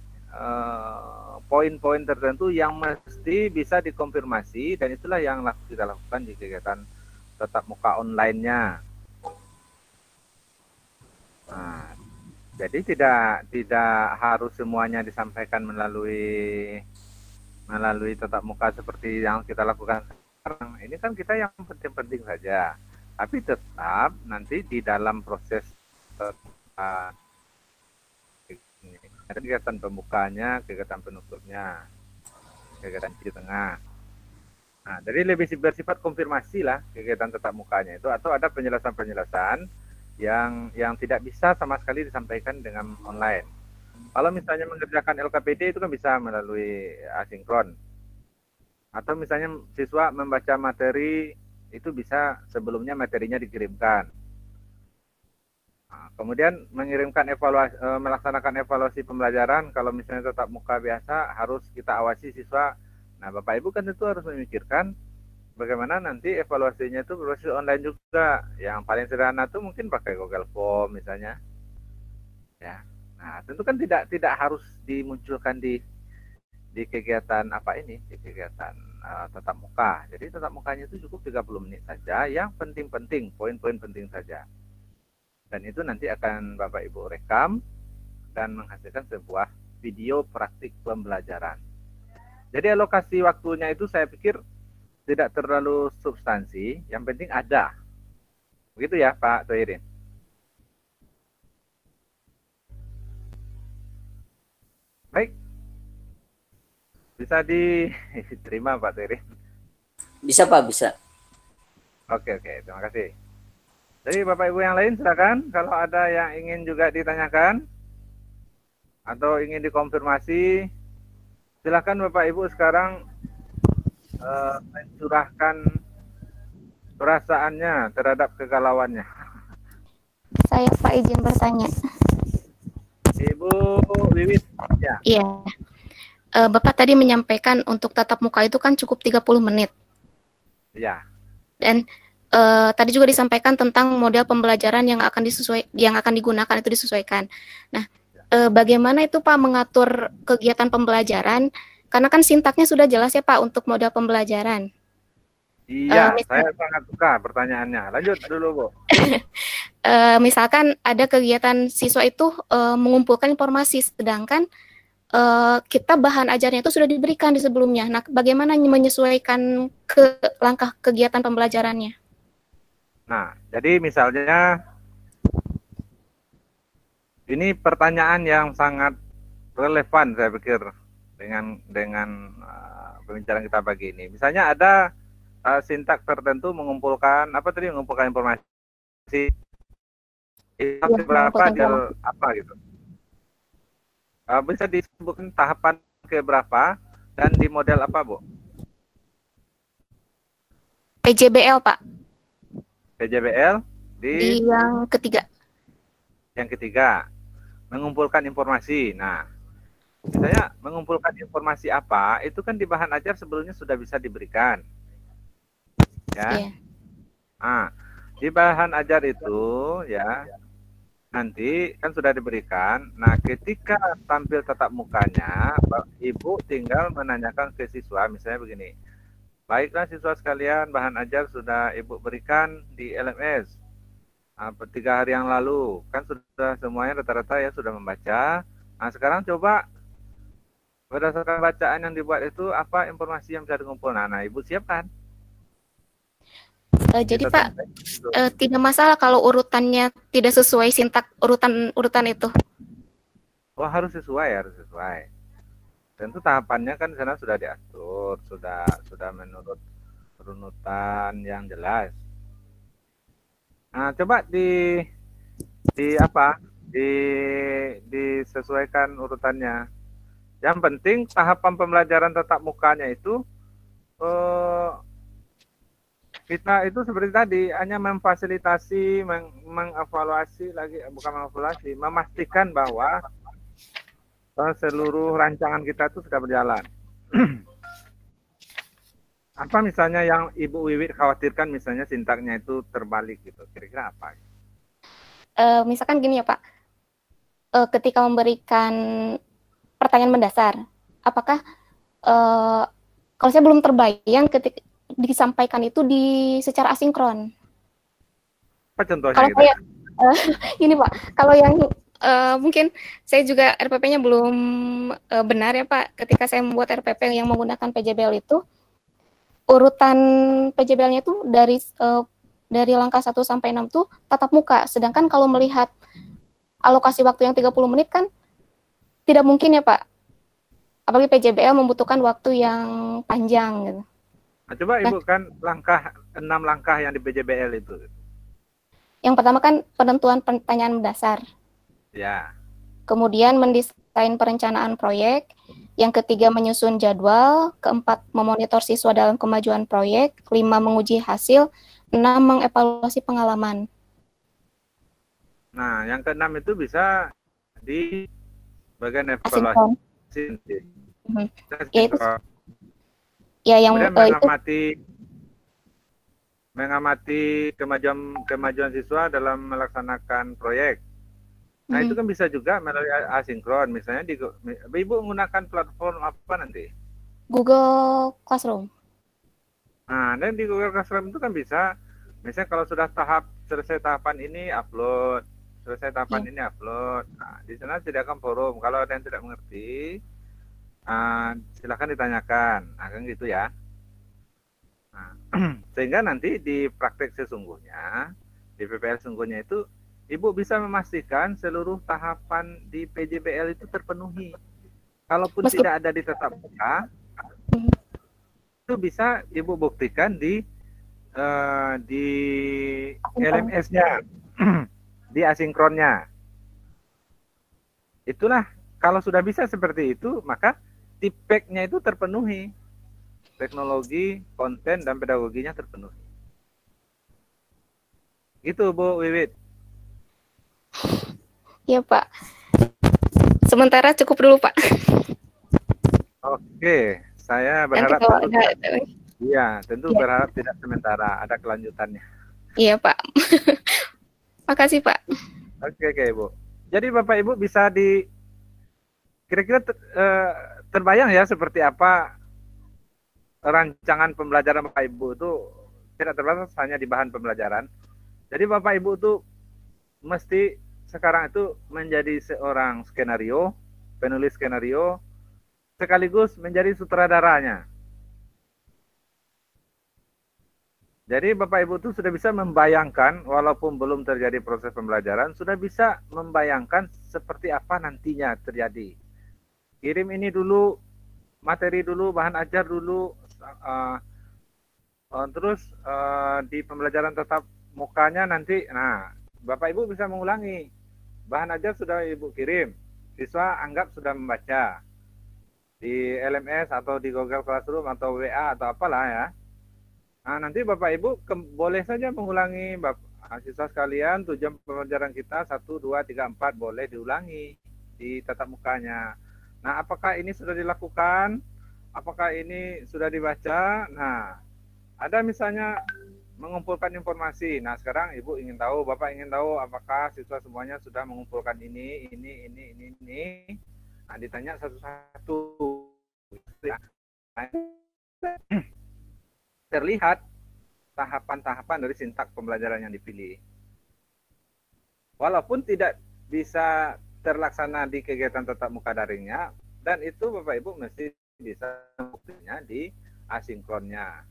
Speaker 1: poin-poin tertentu yang mesti bisa dikonfirmasi dan itulah yang kita lakukan di kegiatan tatap muka online-nya. Nah, jadi tidak harus semuanya disampaikan melalui tatap muka seperti yang kita lakukan sekarang. Ini kan kita yang penting-penting saja. Tapi tetap nanti di dalam proses Ada kegiatan pembukanya, kegiatan penutupnya, kegiatan di tengah. Nah, jadi lebih bersifat konfirmasi lah kegiatan tatap mukanya itu, atau ada penjelasan-penjelasan yang tidak bisa sama sekali disampaikan dengan online. Kalau misalnya mengerjakan LKPD itu kan bisa melalui asinkron. Atau misalnya siswa membaca materi itu bisa sebelumnya materinya dikirimkan. Nah, kemudian mengirimkan evaluasi, melaksanakan evaluasi pembelajaran. Kalau misalnya tatap muka biasa harus kita awasi siswa. Nah, Bapak Ibu kan tentu harus memikirkan bagaimana nanti evaluasinya itu berbasis online juga. Yang paling sederhana itu mungkin pakai Google Form misalnya. Ya. Nah, tentu kan tidak harus dimunculkan di kegiatan apa ini, di kegiatan tatap muka. Jadi tatap mukanya itu cukup 30 menit saja, yang penting-penting, poin-poin penting saja. Dan itu nanti akan Bapak Ibu rekam dan menghasilkan sebuah video praktik pembelajaran. Jadi alokasi waktunya itu saya pikir tidak terlalu substansi, yang penting ada. Begitu ya Pak Toirin? Baik. Bisa diterima Pak Toirin?
Speaker 2: Bisa Pak, bisa.
Speaker 1: Oke, terima kasih. Jadi Bapak Ibu yang lain silakan kalau ada yang ingin juga ditanyakan atau ingin dikonfirmasi, silakan Bapak Ibu sekarang mencurahkan perasaannya terhadap kegalauannya.
Speaker 5: Saya Pak izin bertanya.
Speaker 1: Ibu Wiwit, ya.
Speaker 5: Iya. Bapak tadi menyampaikan untuk tatap muka itu kan cukup 30 menit.
Speaker 1: Ya.
Speaker 5: Dan tadi juga disampaikan tentang model pembelajaran yang akan digunakan itu disesuaikan. Nah, bagaimana itu Pak mengatur kegiatan pembelajaran? Karena kan sintaknya sudah jelas ya Pak untuk model pembelajaran.
Speaker 1: Iya, saya sangat suka pertanyaannya. Lanjut dulu, Bu.
Speaker 5: Misalkan ada kegiatan siswa itu mengumpulkan informasi, sedangkan kita bahan ajarnya itu sudah diberikan di sebelumnya. Nah, bagaimana menyesuaikan ke langkah kegiatan pembelajarannya?
Speaker 1: Nah, jadi misalnya ini pertanyaan yang sangat relevan saya pikir dengan pembicaraan kita pagi ini. Misalnya ada sintak tertentu mengumpulkan mengumpulkan informasi berapa dia apa gitu. Bisa disebutkan tahapan keberapa dan di model apa, Bu?
Speaker 5: PJBL, Pak.
Speaker 1: PJBL
Speaker 5: di yang ketiga.
Speaker 1: Yang ketiga, mengumpulkan informasi. Nah, misalnya mengumpulkan informasi apa, itu kan di bahan ajar sebelumnya sudah bisa diberikan. Ya. Nah, di bahan ajar itu ya nanti kan sudah diberikan. Nah, ketika tampil tatap mukanya, Ibu tinggal menanyakan ke siswa, misalnya begini. Baiklah siswa sekalian, bahan ajar sudah Ibu berikan di LMS 3 hari yang lalu. Kan sudah semuanya rata-rata ya sudah membaca. Nah, sekarang coba berdasarkan bacaan yang dibuat itu apa informasi yang bisa dikumpulkan. Nah, Ibu siapkan.
Speaker 5: Jadi Pak, tidak masalah kalau urutannya tidak sesuai sintak urutan itu.
Speaker 1: Oh, harus sesuai. Tentu tahapannya kan di sana sudah diatur, sudah menurut runutan yang jelas. Nah, coba disesuaikan urutannya. Yang penting tahapan pembelajaran tatap mukanya itu kita itu seperti tadi hanya memfasilitasi, mengevaluasi memastikan bahwa seluruh rancangan kita itu sudah berjalan. Apa misalnya yang Ibu Wiwit khawatirkan, misalnya sintaknya itu terbalik gitu, kira-kira apa?
Speaker 5: Misalkan gini ya Pak, ketika memberikan pertanyaan mendasar, apakah kalau saya belum terbayang ketika disampaikan itu secara asinkron.
Speaker 1: Apa contohnya?
Speaker 5: Kalau saya, ini Pak, kalau yang mungkin saya juga RPP-nya belum benar ya Pak. Ketika saya membuat RPP yang menggunakan PJBL itu, urutan PJBL-nya itu dari langkah 1 sampai 6 tuh tatap muka. Sedangkan kalau melihat alokasi waktu yang 30 menit kan tidak mungkin ya Pak. Apalagi PJBL membutuhkan waktu yang panjang gitu.
Speaker 1: Nah, coba Ibu kan 6 langkah yang di PJBL itu.
Speaker 5: Yang pertama kan penentuan pertanyaan mendasar.
Speaker 1: Ya.
Speaker 5: Kemudian mendesain perencanaan proyek. Yang ketiga menyusun jadwal. Keempat memonitor siswa dalam kemajuan proyek. 5 menguji hasil. 6 mengevaluasi pengalaman.
Speaker 1: Nah, yang keenam itu bisa di bagian
Speaker 5: Asinkron.
Speaker 1: evaluasi.
Speaker 5: Ya, itu. Ya, yang
Speaker 1: mengamati kemajuan siswa dalam melaksanakan proyek. Nah, itu kan bisa juga melalui asinkron. Misalnya Ibu menggunakan platform apa nanti?
Speaker 5: Google Classroom.
Speaker 1: Nah, dan di Google Classroom itu kan bisa, misalnya kalau sudah selesai tahapan ini upload, selesai tahapan ini upload. Nah, di sana sediakan forum. Kalau ada yang tidak mengerti, silakan ditanyakan. Nah, kan gitu ya. Nah, sehingga nanti di praktek sesungguhnya, di PPL sesungguhnya itu, Ibu bisa memastikan seluruh tahapan di PJBL itu terpenuhi. Kalaupun tidak ada di tatap muka, itu bisa Ibu buktikan di LMS-nya, di asinkronnya. Itulah, kalau sudah bisa seperti itu, maka TIPEK-nya itu terpenuhi. Teknologi, konten, dan pedagoginya terpenuhi. Gitu, Bu Wiwit.
Speaker 5: Iya, Pak. Sementara cukup dulu, Pak.
Speaker 1: Oke, saya berharap tentu berharap tidak sementara, ada kelanjutannya.
Speaker 5: Iya, Pak. Makasih, Pak.
Speaker 1: Oke, Bu. Jadi Bapak Ibu bisa kira-kira terbayang ya seperti apa rancangan pembelajaran Bapak Ibu itu tidak terbatas hanya di bahan pembelajaran. Jadi Bapak Ibu itu mesti sekarang itu menjadi seorang skenario, penulis skenario, sekaligus menjadi sutradaranya. Jadi Bapak Ibu itu sudah bisa membayangkan, walaupun belum terjadi proses pembelajaran, sudah bisa membayangkan seperti apa nantinya terjadi. Kirim ini dulu, materi dulu, bahan ajar dulu, terus di pembelajaran tatap mukanya nanti, nah Bapak Ibu bisa mengulangi. Bahan ajar sudah Ibu kirim, siswa anggap sudah membaca. Di LMS atau di Google Classroom atau WA atau apalah ya. Nah, nanti Bapak Ibu boleh saja mengulangi, siswa sekalian, tujuan pembelajaran kita 1, 2, 3, 4 boleh diulangi di tatap mukanya. Nah, apakah ini sudah dilakukan? Apakah ini sudah dibaca? Nah, ada misalnya mengumpulkan informasi. Nah, sekarang Ibu ingin tahu, Bapak ingin tahu apakah siswa semuanya sudah mengumpulkan ini. Nah, ditanya satu-satu. Terlihat tahapan-tahapan dari sintak pembelajaran yang dipilih. Walaupun tidak bisa terlaksana di kegiatan tatap muka daringnya, dan itu Bapak Ibu mesti bisa buktinya di asinkronnya.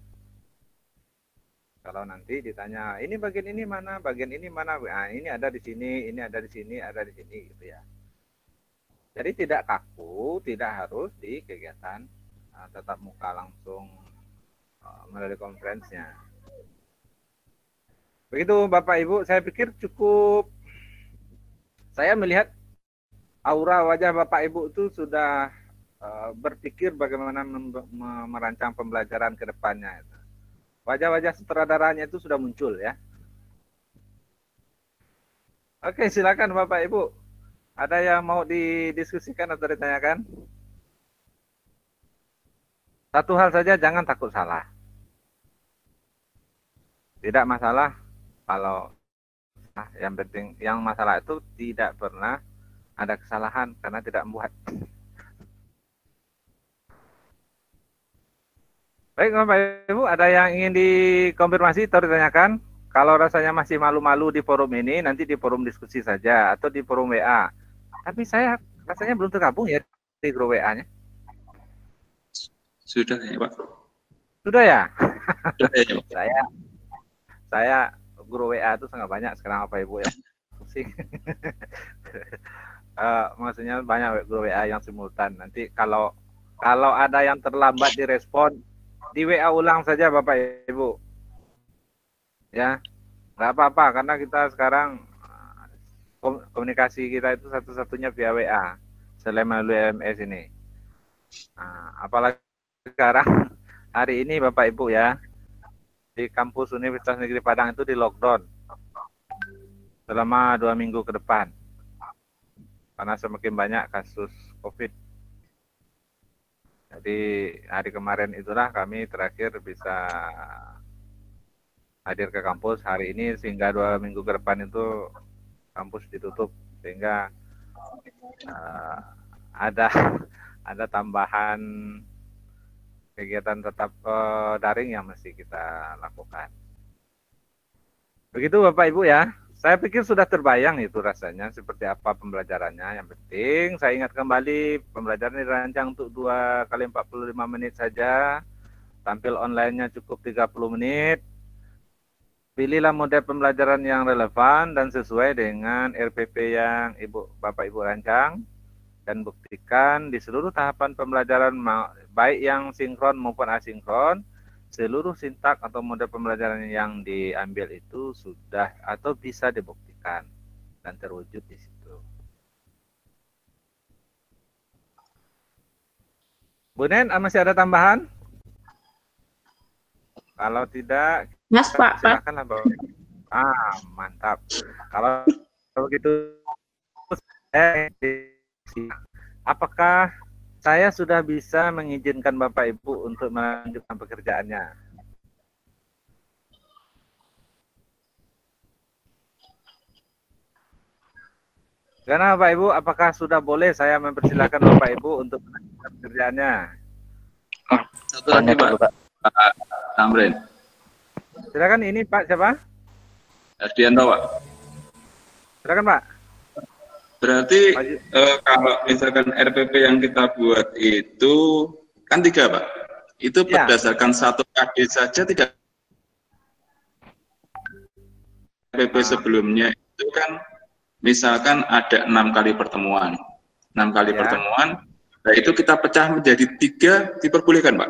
Speaker 1: Kalau nanti ditanya, ini bagian ini mana, nah, ini ada di sini, ini ada di sini, ada di sini, gitu ya. Jadi tidak kaku, tidak harus di kegiatan tatap muka langsung melalui konferensinya. Begitu Bapak Ibu, saya pikir cukup. Saya melihat aura wajah Bapak Ibu itu sudah berpikir bagaimana merancang pembelajaran ke depannya. Wajah-wajah sutradaranya itu sudah muncul ya. Oke, silakan Bapak Ibu. Ada yang mau didiskusikan atau ditanyakan? Satu hal saja, jangan takut salah. Tidak masalah kalau yang penting, yang masalah itu tidak pernah ada kesalahan karena tidak membuat. Baik Bapak Ibu, ada yang ingin dikonfirmasi atau ditanyakan? Kalau rasanya masih malu-malu di forum ini, nanti di forum diskusi saja atau di forum WA. Tapi saya rasanya belum tergabung ya di grup WA-nya.
Speaker 4: Sudah ya Pak.
Speaker 1: Sudah ya?
Speaker 4: Sudah ya Pak.
Speaker 1: Saya guru WA itu sangat banyak sekarang Bapak Ibu ya. masing-masing. Maksudnya banyak grup WA yang simultan. Nanti kalau ada yang terlambat direspon, di WA ulang saja Bapak Ibu. Ya, nggak apa-apa karena kita sekarang komunikasi kita itu satu-satunya via WA selain melalui SMS ini. Nah, apalagi sekarang hari ini Bapak Ibu ya, di kampus Universitas Negeri Padang itu di lockdown selama 2 minggu ke depan karena semakin banyak kasus COVID. Jadi hari kemarin itulah kami terakhir bisa hadir ke kampus hari ini, sehingga 2 minggu ke depan itu kampus ditutup, sehingga ada tambahan kegiatan tetap daring yang mesti kita lakukan. Begitu Bapak Ibu ya. Saya pikir sudah terbayang itu rasanya seperti apa pembelajarannya. Yang penting saya ingat kembali, pembelajaran dirancang untuk 2 kali 45 menit saja. Tampil online-nya cukup 30 menit. Pilihlah model pembelajaran yang relevan dan sesuai dengan RPP yang Bapak Ibu rancang. Dan buktikan di seluruh tahapan pembelajaran, baik yang sinkron maupun asinkron, seluruh sintak atau model pembelajaran yang diambil itu sudah atau bisa dibuktikan dan terwujud di situ. Bu Nen, masih ada tambahan? Kalau tidak,
Speaker 3: Mas, Pak.
Speaker 1: silakanlah Bapak. Mantap. Kalau begitu, apakah saya sudah bisa mengizinkan Bapak Ibu untuk melanjutkan pekerjaannya? Karena Bapak Ibu, apakah sudah boleh saya mempersilahkan Bapak Ibu untuk melanjutkan pekerjaannya?
Speaker 4: Satu lagi Pak Tamrin.
Speaker 1: Silakan, ini Pak siapa?
Speaker 4: Ardianto Pak.
Speaker 1: Silakan Pak.
Speaker 4: Berarti kalau misalkan RPP yang kita buat itu kan 3 Pak. Itu berdasarkan satu KD saja, tidak RPP sebelumnya itu kan misalkan ada 6 kali pertemuan. 6 kali pertemuan, nah itu kita pecah menjadi 3 diperbolehkan Pak.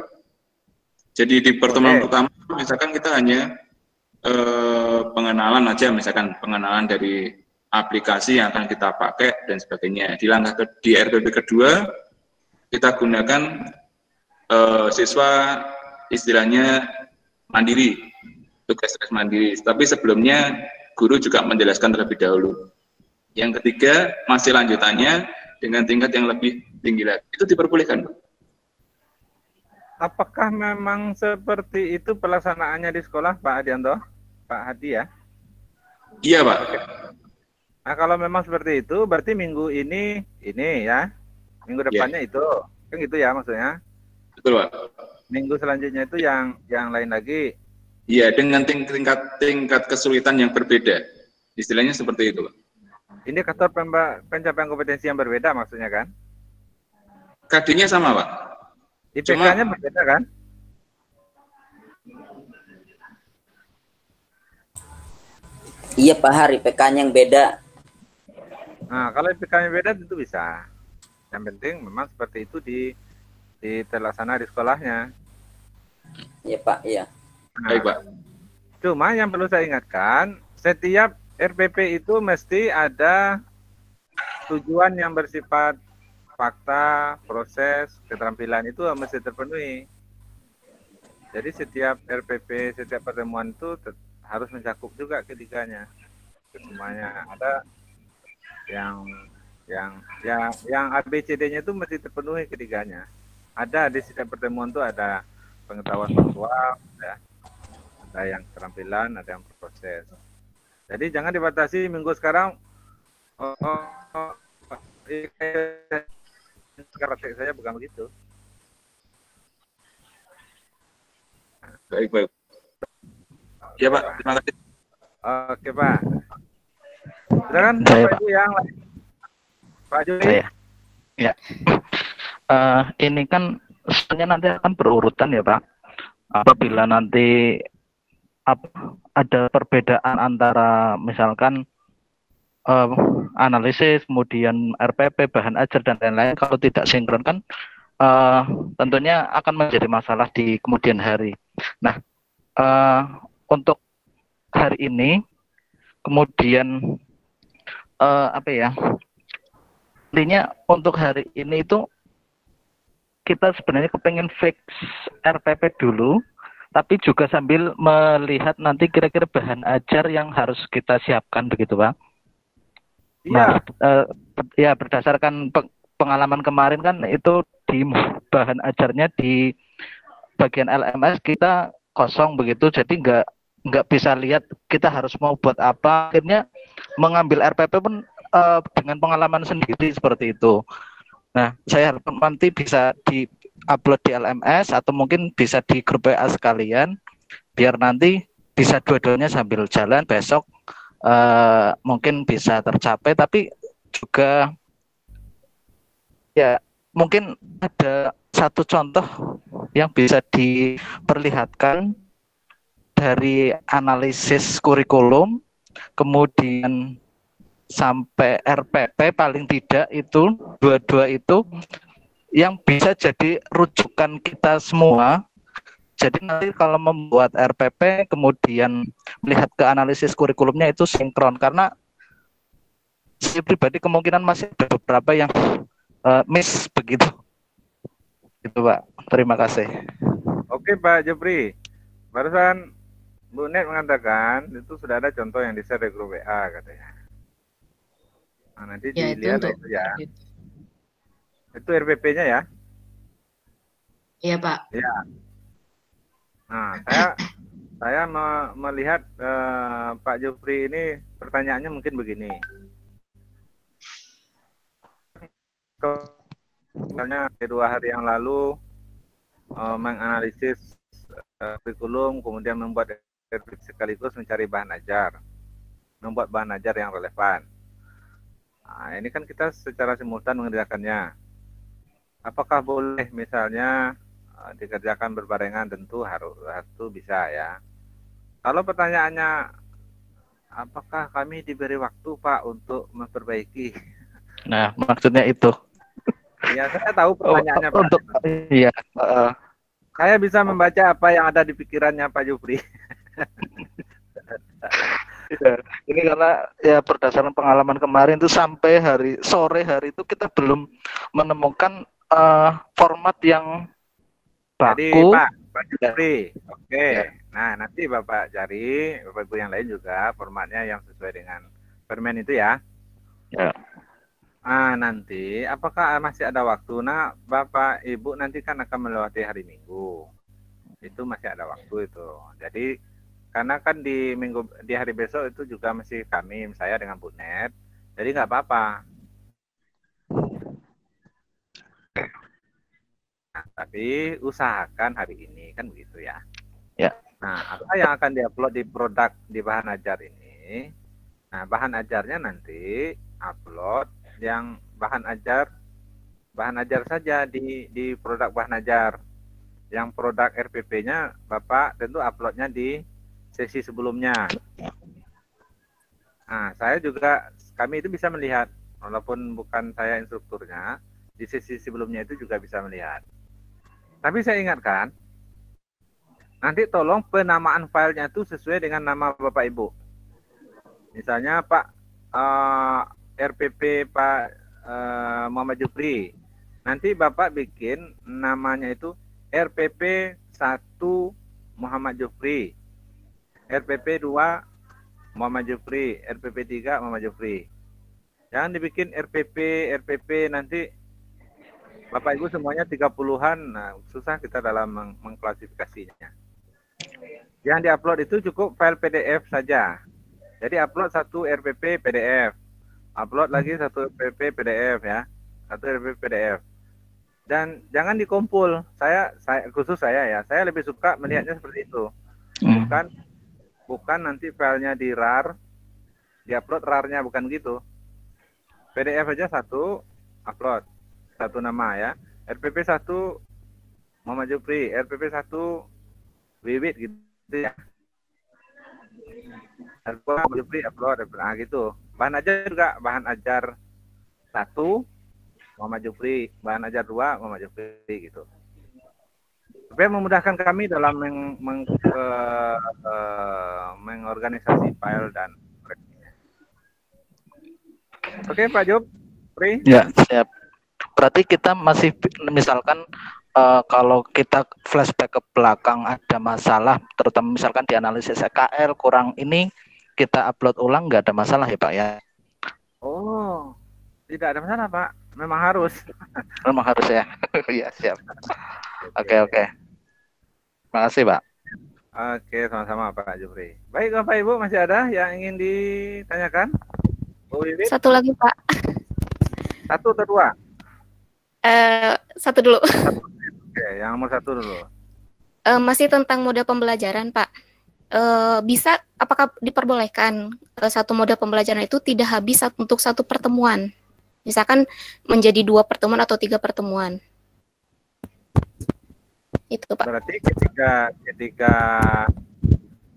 Speaker 4: Jadi di pertemuan pertama misalkan kita hanya pengenalan aja, misalkan pengenalan dari aplikasi yang akan kita pakai dan sebagainya. Di RPP kedua kita gunakan siswa istilahnya mandiri, tugas mandiri. Tapi sebelumnya guru juga menjelaskan terlebih dahulu. Yang ketiga masih lanjutannya dengan tingkat yang lebih tinggi lagi. Itu diperbolehkan.
Speaker 1: Apakah memang seperti itu pelaksanaannya di sekolah Pak Adianto? Pak Hadi ya?
Speaker 4: Iya Pak.
Speaker 1: Nah kalau memang seperti itu, berarti minggu ini ya, minggu depannya itu, kan gitu ya maksudnya?
Speaker 4: Betul Pak.
Speaker 1: Minggu selanjutnya itu yang lain lagi?
Speaker 4: Iya, dengan tingkat kesulitan yang berbeda, istilahnya seperti itu Pak.
Speaker 1: Indikator pencapaian kompetensi yang berbeda maksudnya kan?
Speaker 4: KD-nya sama Pak.
Speaker 1: IPK-nya berbeda kan?
Speaker 2: Iya Pak Hari, IPK-nya yang beda.
Speaker 1: Nah, kalau IPK-nya beda tentu bisa. Yang penting memang seperti itu terlaksana di sekolahnya.
Speaker 2: Iya Pak, iya.
Speaker 1: Nah,
Speaker 4: baik Pak.
Speaker 1: Cuma yang perlu saya ingatkan, setiap RPP itu mesti ada tujuan yang bersifat fakta, proses, keterampilan itu mesti terpenuhi. Jadi setiap RPP, setiap pertemuan itu harus mencakup juga ketiganya. Semuanya ada yang ABCD-nya itu mesti terpenuhi ketiganya. Ada di setiap pertemuan itu ada pengetahuan faktual, ya. Ada yang keterampilan, ada yang proses. Jadi jangan dibatasi minggu sekarang. Sekarang saya bukan begitu.
Speaker 4: Baik. Ya Pak, terima kasih.
Speaker 1: Oke Pak. Silakan Bapak Ibu yang lain. Pak Juli.
Speaker 6: Ya. Ini kan sebenarnya nanti akan berurutan ya Pak. Apabila nanti ada perbedaan antara misalkan eh, analisis, kemudian RPP, bahan ajar dan lain-lain, kalau tidak sinkron kan eh, tentunya akan menjadi masalah di kemudian hari. Nah, eh, untuk hari ini, kemudian apa ya? Intinya untuk hari ini itu kita sebenarnya kepengen fix RPP dulu, tapi juga sambil melihat nanti kira-kira bahan ajar yang harus kita siapkan begitu, Pak. Nah, ya berdasarkan pengalaman kemarin kan itu di bahan ajarnya di bagian LMS kita kosong begitu, jadi nggak bisa lihat kita harus mau buat apa. Akhirnya mengambil RPP pun dengan pengalaman sendiri seperti itu. Nah, saya harap nanti bisa di-upload di LMS atau mungkin bisa di grup WA sekalian, biar nanti bisa dua-duanya sambil jalan besok mungkin bisa tercapai, tapi juga ya mungkin ada satu contoh yang bisa diperlihatkan dari analisis kurikulum, kemudian sampai RPP paling tidak itu dua-dua itu yang bisa jadi rujukan kita semua. Jadi nanti kalau membuat RPP kemudian melihat ke analisis kurikulumnya itu sinkron, karena saya pribadi kemungkinan masih ada beberapa yang miss begitu. Itu Pak. Terima kasih.
Speaker 1: Oke Pak Jepri, barusan Bu Net mengatakan itu sudah ada contoh yang di-share di grup WA katanya. Nah, nanti
Speaker 3: Ya,
Speaker 1: dilihat
Speaker 3: itu
Speaker 1: itu ya. Itu RPP-nya ya?
Speaker 3: Iya Pak.
Speaker 1: Ya. Nah, saya melihat Pak Jupri ini pertanyaannya mungkin begini. Misalnya 2 hari yang lalu menganalisis kurikulum, kemudian membuat sekaligus mencari bahan ajar, membuat bahan ajar yang relevan. Nah, ini kan kita secara simultan mengerjakannya. Apakah boleh misalnya dikerjakan berbarengan? Tentu harus bisa ya. Kalau pertanyaannya, apakah kami diberi waktu Pak untuk memperbaiki?
Speaker 6: Nah, maksudnya itu.
Speaker 1: Ya, saya tahu pertanyaannya Pak.
Speaker 6: Untuk iya.
Speaker 1: Saya bisa membaca apa yang ada di pikirannya Pak Jupri.
Speaker 6: Ya, ini karena ya berdasarkan pengalaman kemarin itu sampai sore hari itu kita belum menemukan format yang
Speaker 1: Jadi
Speaker 6: baku.
Speaker 1: Pak Jupri, oke. Ya. Nah, nanti Bapak cari, Bapak Ibu yang lain juga formatnya yang sesuai dengan permen itu ya.
Speaker 6: Ya.
Speaker 1: Nah, nanti apakah masih ada waktu? Nah, Bapak Ibu nanti kan akan melewati hari Minggu. Itu masih ada waktu itu. Jadi karena kan di hari besok itu juga masih kami, saya dengan Bu Net. Jadi nggak apa-apa. Nah, tapi usahakan hari ini kan begitu ya.
Speaker 6: Ya.
Speaker 1: Nah, apa yang akan diupload di produk di bahan ajar ini? Nah, bahan ajarnya nanti upload yang bahan ajar saja di produk bahan ajar. Yang produk RPP-nya Bapak tentu uploadnya di sesi sebelumnya. Nah, kami itu bisa melihat, walaupun bukan saya instrukturnya, di sesi sebelumnya itu juga bisa melihat. Tapi saya ingatkan, nanti tolong penamaan filenya itu sesuai dengan nama Bapak Ibu. Misalnya Pak RPP Pak Muhammad Jupri, nanti Bapak bikin namanya itu RPP 1 Muhammad Jupri, RPP 2 Muhammad Jupri, RPP 3 Muhammad Jupri. Jangan dibikin RPP nanti Bapak Ibu semuanya 30-an, nah susah kita dalam mengklasifikasinya. Yang diupload itu cukup file PDF saja. Jadi upload 1 RPP PDF, upload lagi 1 RPP PDF ya, 1 RPP PDF. Dan jangan dikumpul. Saya lebih suka melihatnya seperti itu. Bukan nanti filenya di RAR, diupload RAR-nya, bukan gitu. PDF aja 1 upload, 1 nama ya. RPP 1 Muhammad Jupri, RPP 1 Wiwit gitu ya. Muhammad Jupri upload, nah gitu. bahan ajar juga bahan ajar 1 Muhammad Jufri, bahan ajar 2 Muhammad Jufri gitu. Supaya memudahkan kami dalam mengorganisasi file dan Oke Pak Jufri.
Speaker 6: Ya, siap. Berarti kita masih misalkan kalau kita flashback ke belakang ada masalah, terutama misalkan di analisis EKL kurang ini, kita upload ulang nggak ada masalah ya Pak ya?
Speaker 1: Oh, tidak ada masalah Pak. Memang harus.
Speaker 6: Memang harus ya. Iya siap. Oke. Terima kasih Pak.
Speaker 1: Oke, sama-sama Pak Jufri. Baik Bapak Ibu, masih ada yang ingin ditanyakan? Bu Wiwit?
Speaker 5: Satu lagi Pak.
Speaker 1: 1 atau 2?
Speaker 5: Satu dulu.
Speaker 1: Oke, yang nomor 1 dulu.
Speaker 5: Masih tentang mode pembelajaran Pak. Bisa apakah diperbolehkan satu mode pembelajaran itu tidak habis untuk satu pertemuan? Misalkan menjadi 2 pertemuan atau 3 pertemuan. Itu Pak.
Speaker 1: Berarti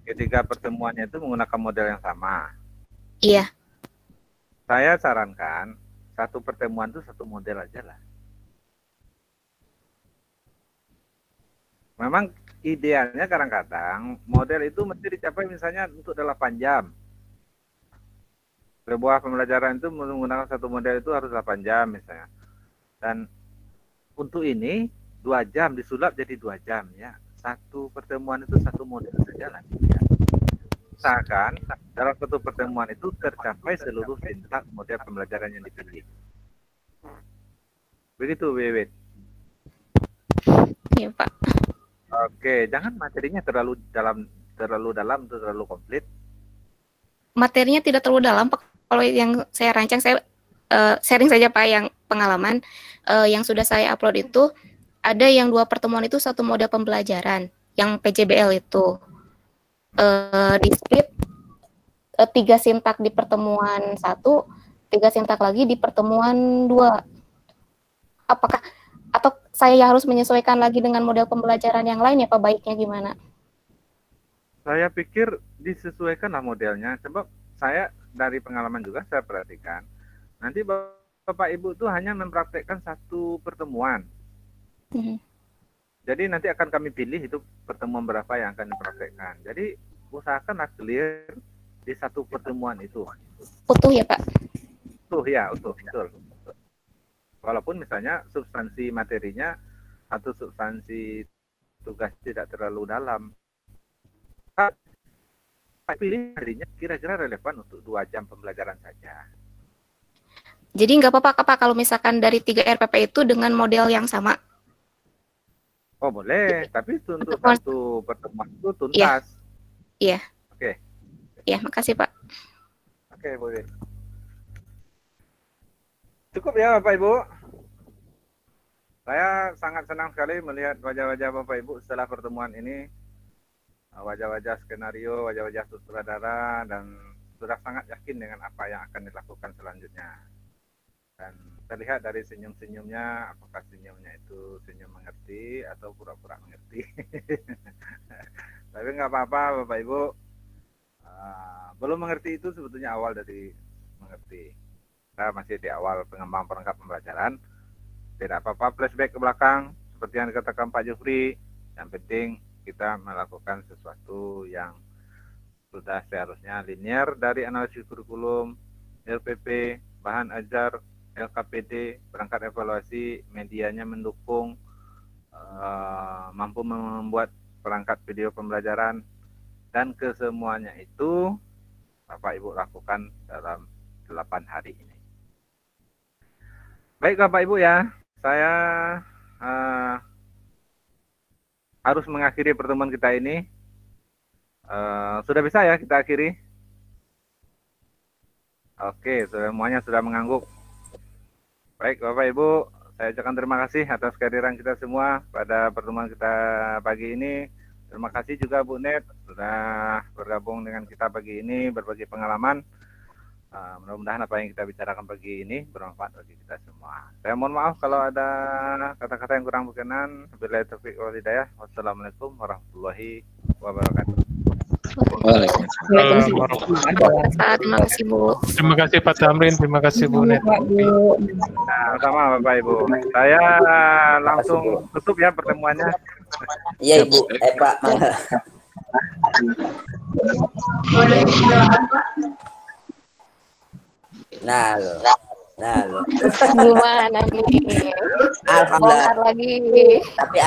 Speaker 1: ketika pertemuannya itu menggunakan model yang sama.
Speaker 5: Iya.
Speaker 1: Saya sarankan satu pertemuan itu satu model aja lah. Memang idealnya kadang-kadang model itu mesti dicapai misalnya untuk 8 jam. Sebuah pembelajaran itu menggunakan satu model itu harus 8 jam misalnya. Dan untuk ini 2 jam disulap jadi 2 jam ya. Satu pertemuan itu satu model saja lah. Ya. Usahakan dalam satu pertemuan itu tercapai seluruh tingkat model pembelajaran yang dipilih. Begitu Wiwit.
Speaker 5: Iya Pak.
Speaker 1: Oke, jangan materinya terlalu dalam, terlalu komplit.
Speaker 5: Materinya tidak terlalu dalam Pak. Kalau yang saya rancang, saya sharing saja Pak yang pengalaman yang sudah saya upload itu ada yang 2 pertemuan itu satu mode pembelajaran yang PJBL itu di split 3 sintak di pertemuan 1, 3 sintak lagi di pertemuan 2. Apakah atau saya harus menyesuaikan lagi dengan model pembelajaran yang lain ya Pak, baiknya gimana?
Speaker 1: Saya pikir disesuaikanlah modelnya. Sebab saya dari pengalaman juga saya perhatikan. Nanti Bapak Ibu tuh hanya mempraktekkan satu pertemuan. Jadi nanti akan kami pilih itu pertemuan berapa yang akan dipraktekkan. Jadi usahakanlah clear di satu pertemuan itu.
Speaker 5: Utuh ya Pak?
Speaker 1: Utuh, betul. Walaupun misalnya substansi materinya atau substansi tugas tidak terlalu dalam. Pilih harinya kira-kira relevan untuk 2 jam pembelajaran saja.
Speaker 5: Jadi nggak apa-apa Pak kalau misalkan dari 3 RPP itu dengan model yang sama?
Speaker 1: Oh boleh, tapi untuk satu pertemuan itu tuntas.
Speaker 5: Iya.
Speaker 1: Oke.
Speaker 5: Iya, makasih Pak.
Speaker 1: Oke, boleh. Cukup ya Bapak Ibu. Saya sangat senang sekali melihat wajah-wajah Bapak Ibu setelah pertemuan ini. Wajah-wajah skenario, wajah-wajah sutradara, dan sudah sangat yakin dengan apa yang akan dilakukan selanjutnya. Dan terlihat dari senyum-senyumnya, apakah senyumnya itu senyum mengerti atau pura-pura mengerti. Tapi nggak apa-apa Bapak Ibu. Belum mengerti itu sebetulnya awal dari mengerti. Kita masih di awal pengembang perangkat pembelajaran. Tidak apa-apa flashback ke belakang seperti yang dikatakan Pak Jufri. Yang penting kita melakukan sesuatu yang sudah seharusnya linear dari analisis kurikulum, LPP, bahan ajar, LKPD, perangkat evaluasi, medianya mendukung, mampu membuat perangkat video pembelajaran, dan kesemuanya itu Bapak Ibu lakukan dalam 8 hari ini. Baik Bapak Ibu ya, saya harus mengakhiri pertemuan kita ini. Sudah bisa ya kita akhiri? Oke, semuanya sudah mengangguk. Baik Bapak Ibu, saya ucapkan terima kasih atas kehadiran kita semua pada pertemuan kita pagi ini. Terima kasih juga Bu Net sudah bergabung dengan kita pagi ini, berbagi pengalaman. Mudah-mudahan apa yang kita bicarakan pagi ini bermanfaat bagi kita semua. Saya mohon maaf kalau ada kata-kata yang kurang berkenan. Wabillahi taufiq wal hidayah. Wassalamualaikum warahmatullahi wabarakatuh.
Speaker 4: Waalaikumsalam.
Speaker 5: Terima kasih Bu.
Speaker 7: Terima kasih Pak Tamrin, terima kasih Bu Net.
Speaker 1: Nah, sama Bapak Ibu. Saya langsung tutup ya pertemuannya.
Speaker 2: Iya Ibu, Pak. Nah lo.
Speaker 5: Gimana nih?
Speaker 2: Alhamdulillah.
Speaker 5: Lagi.
Speaker 2: Tapi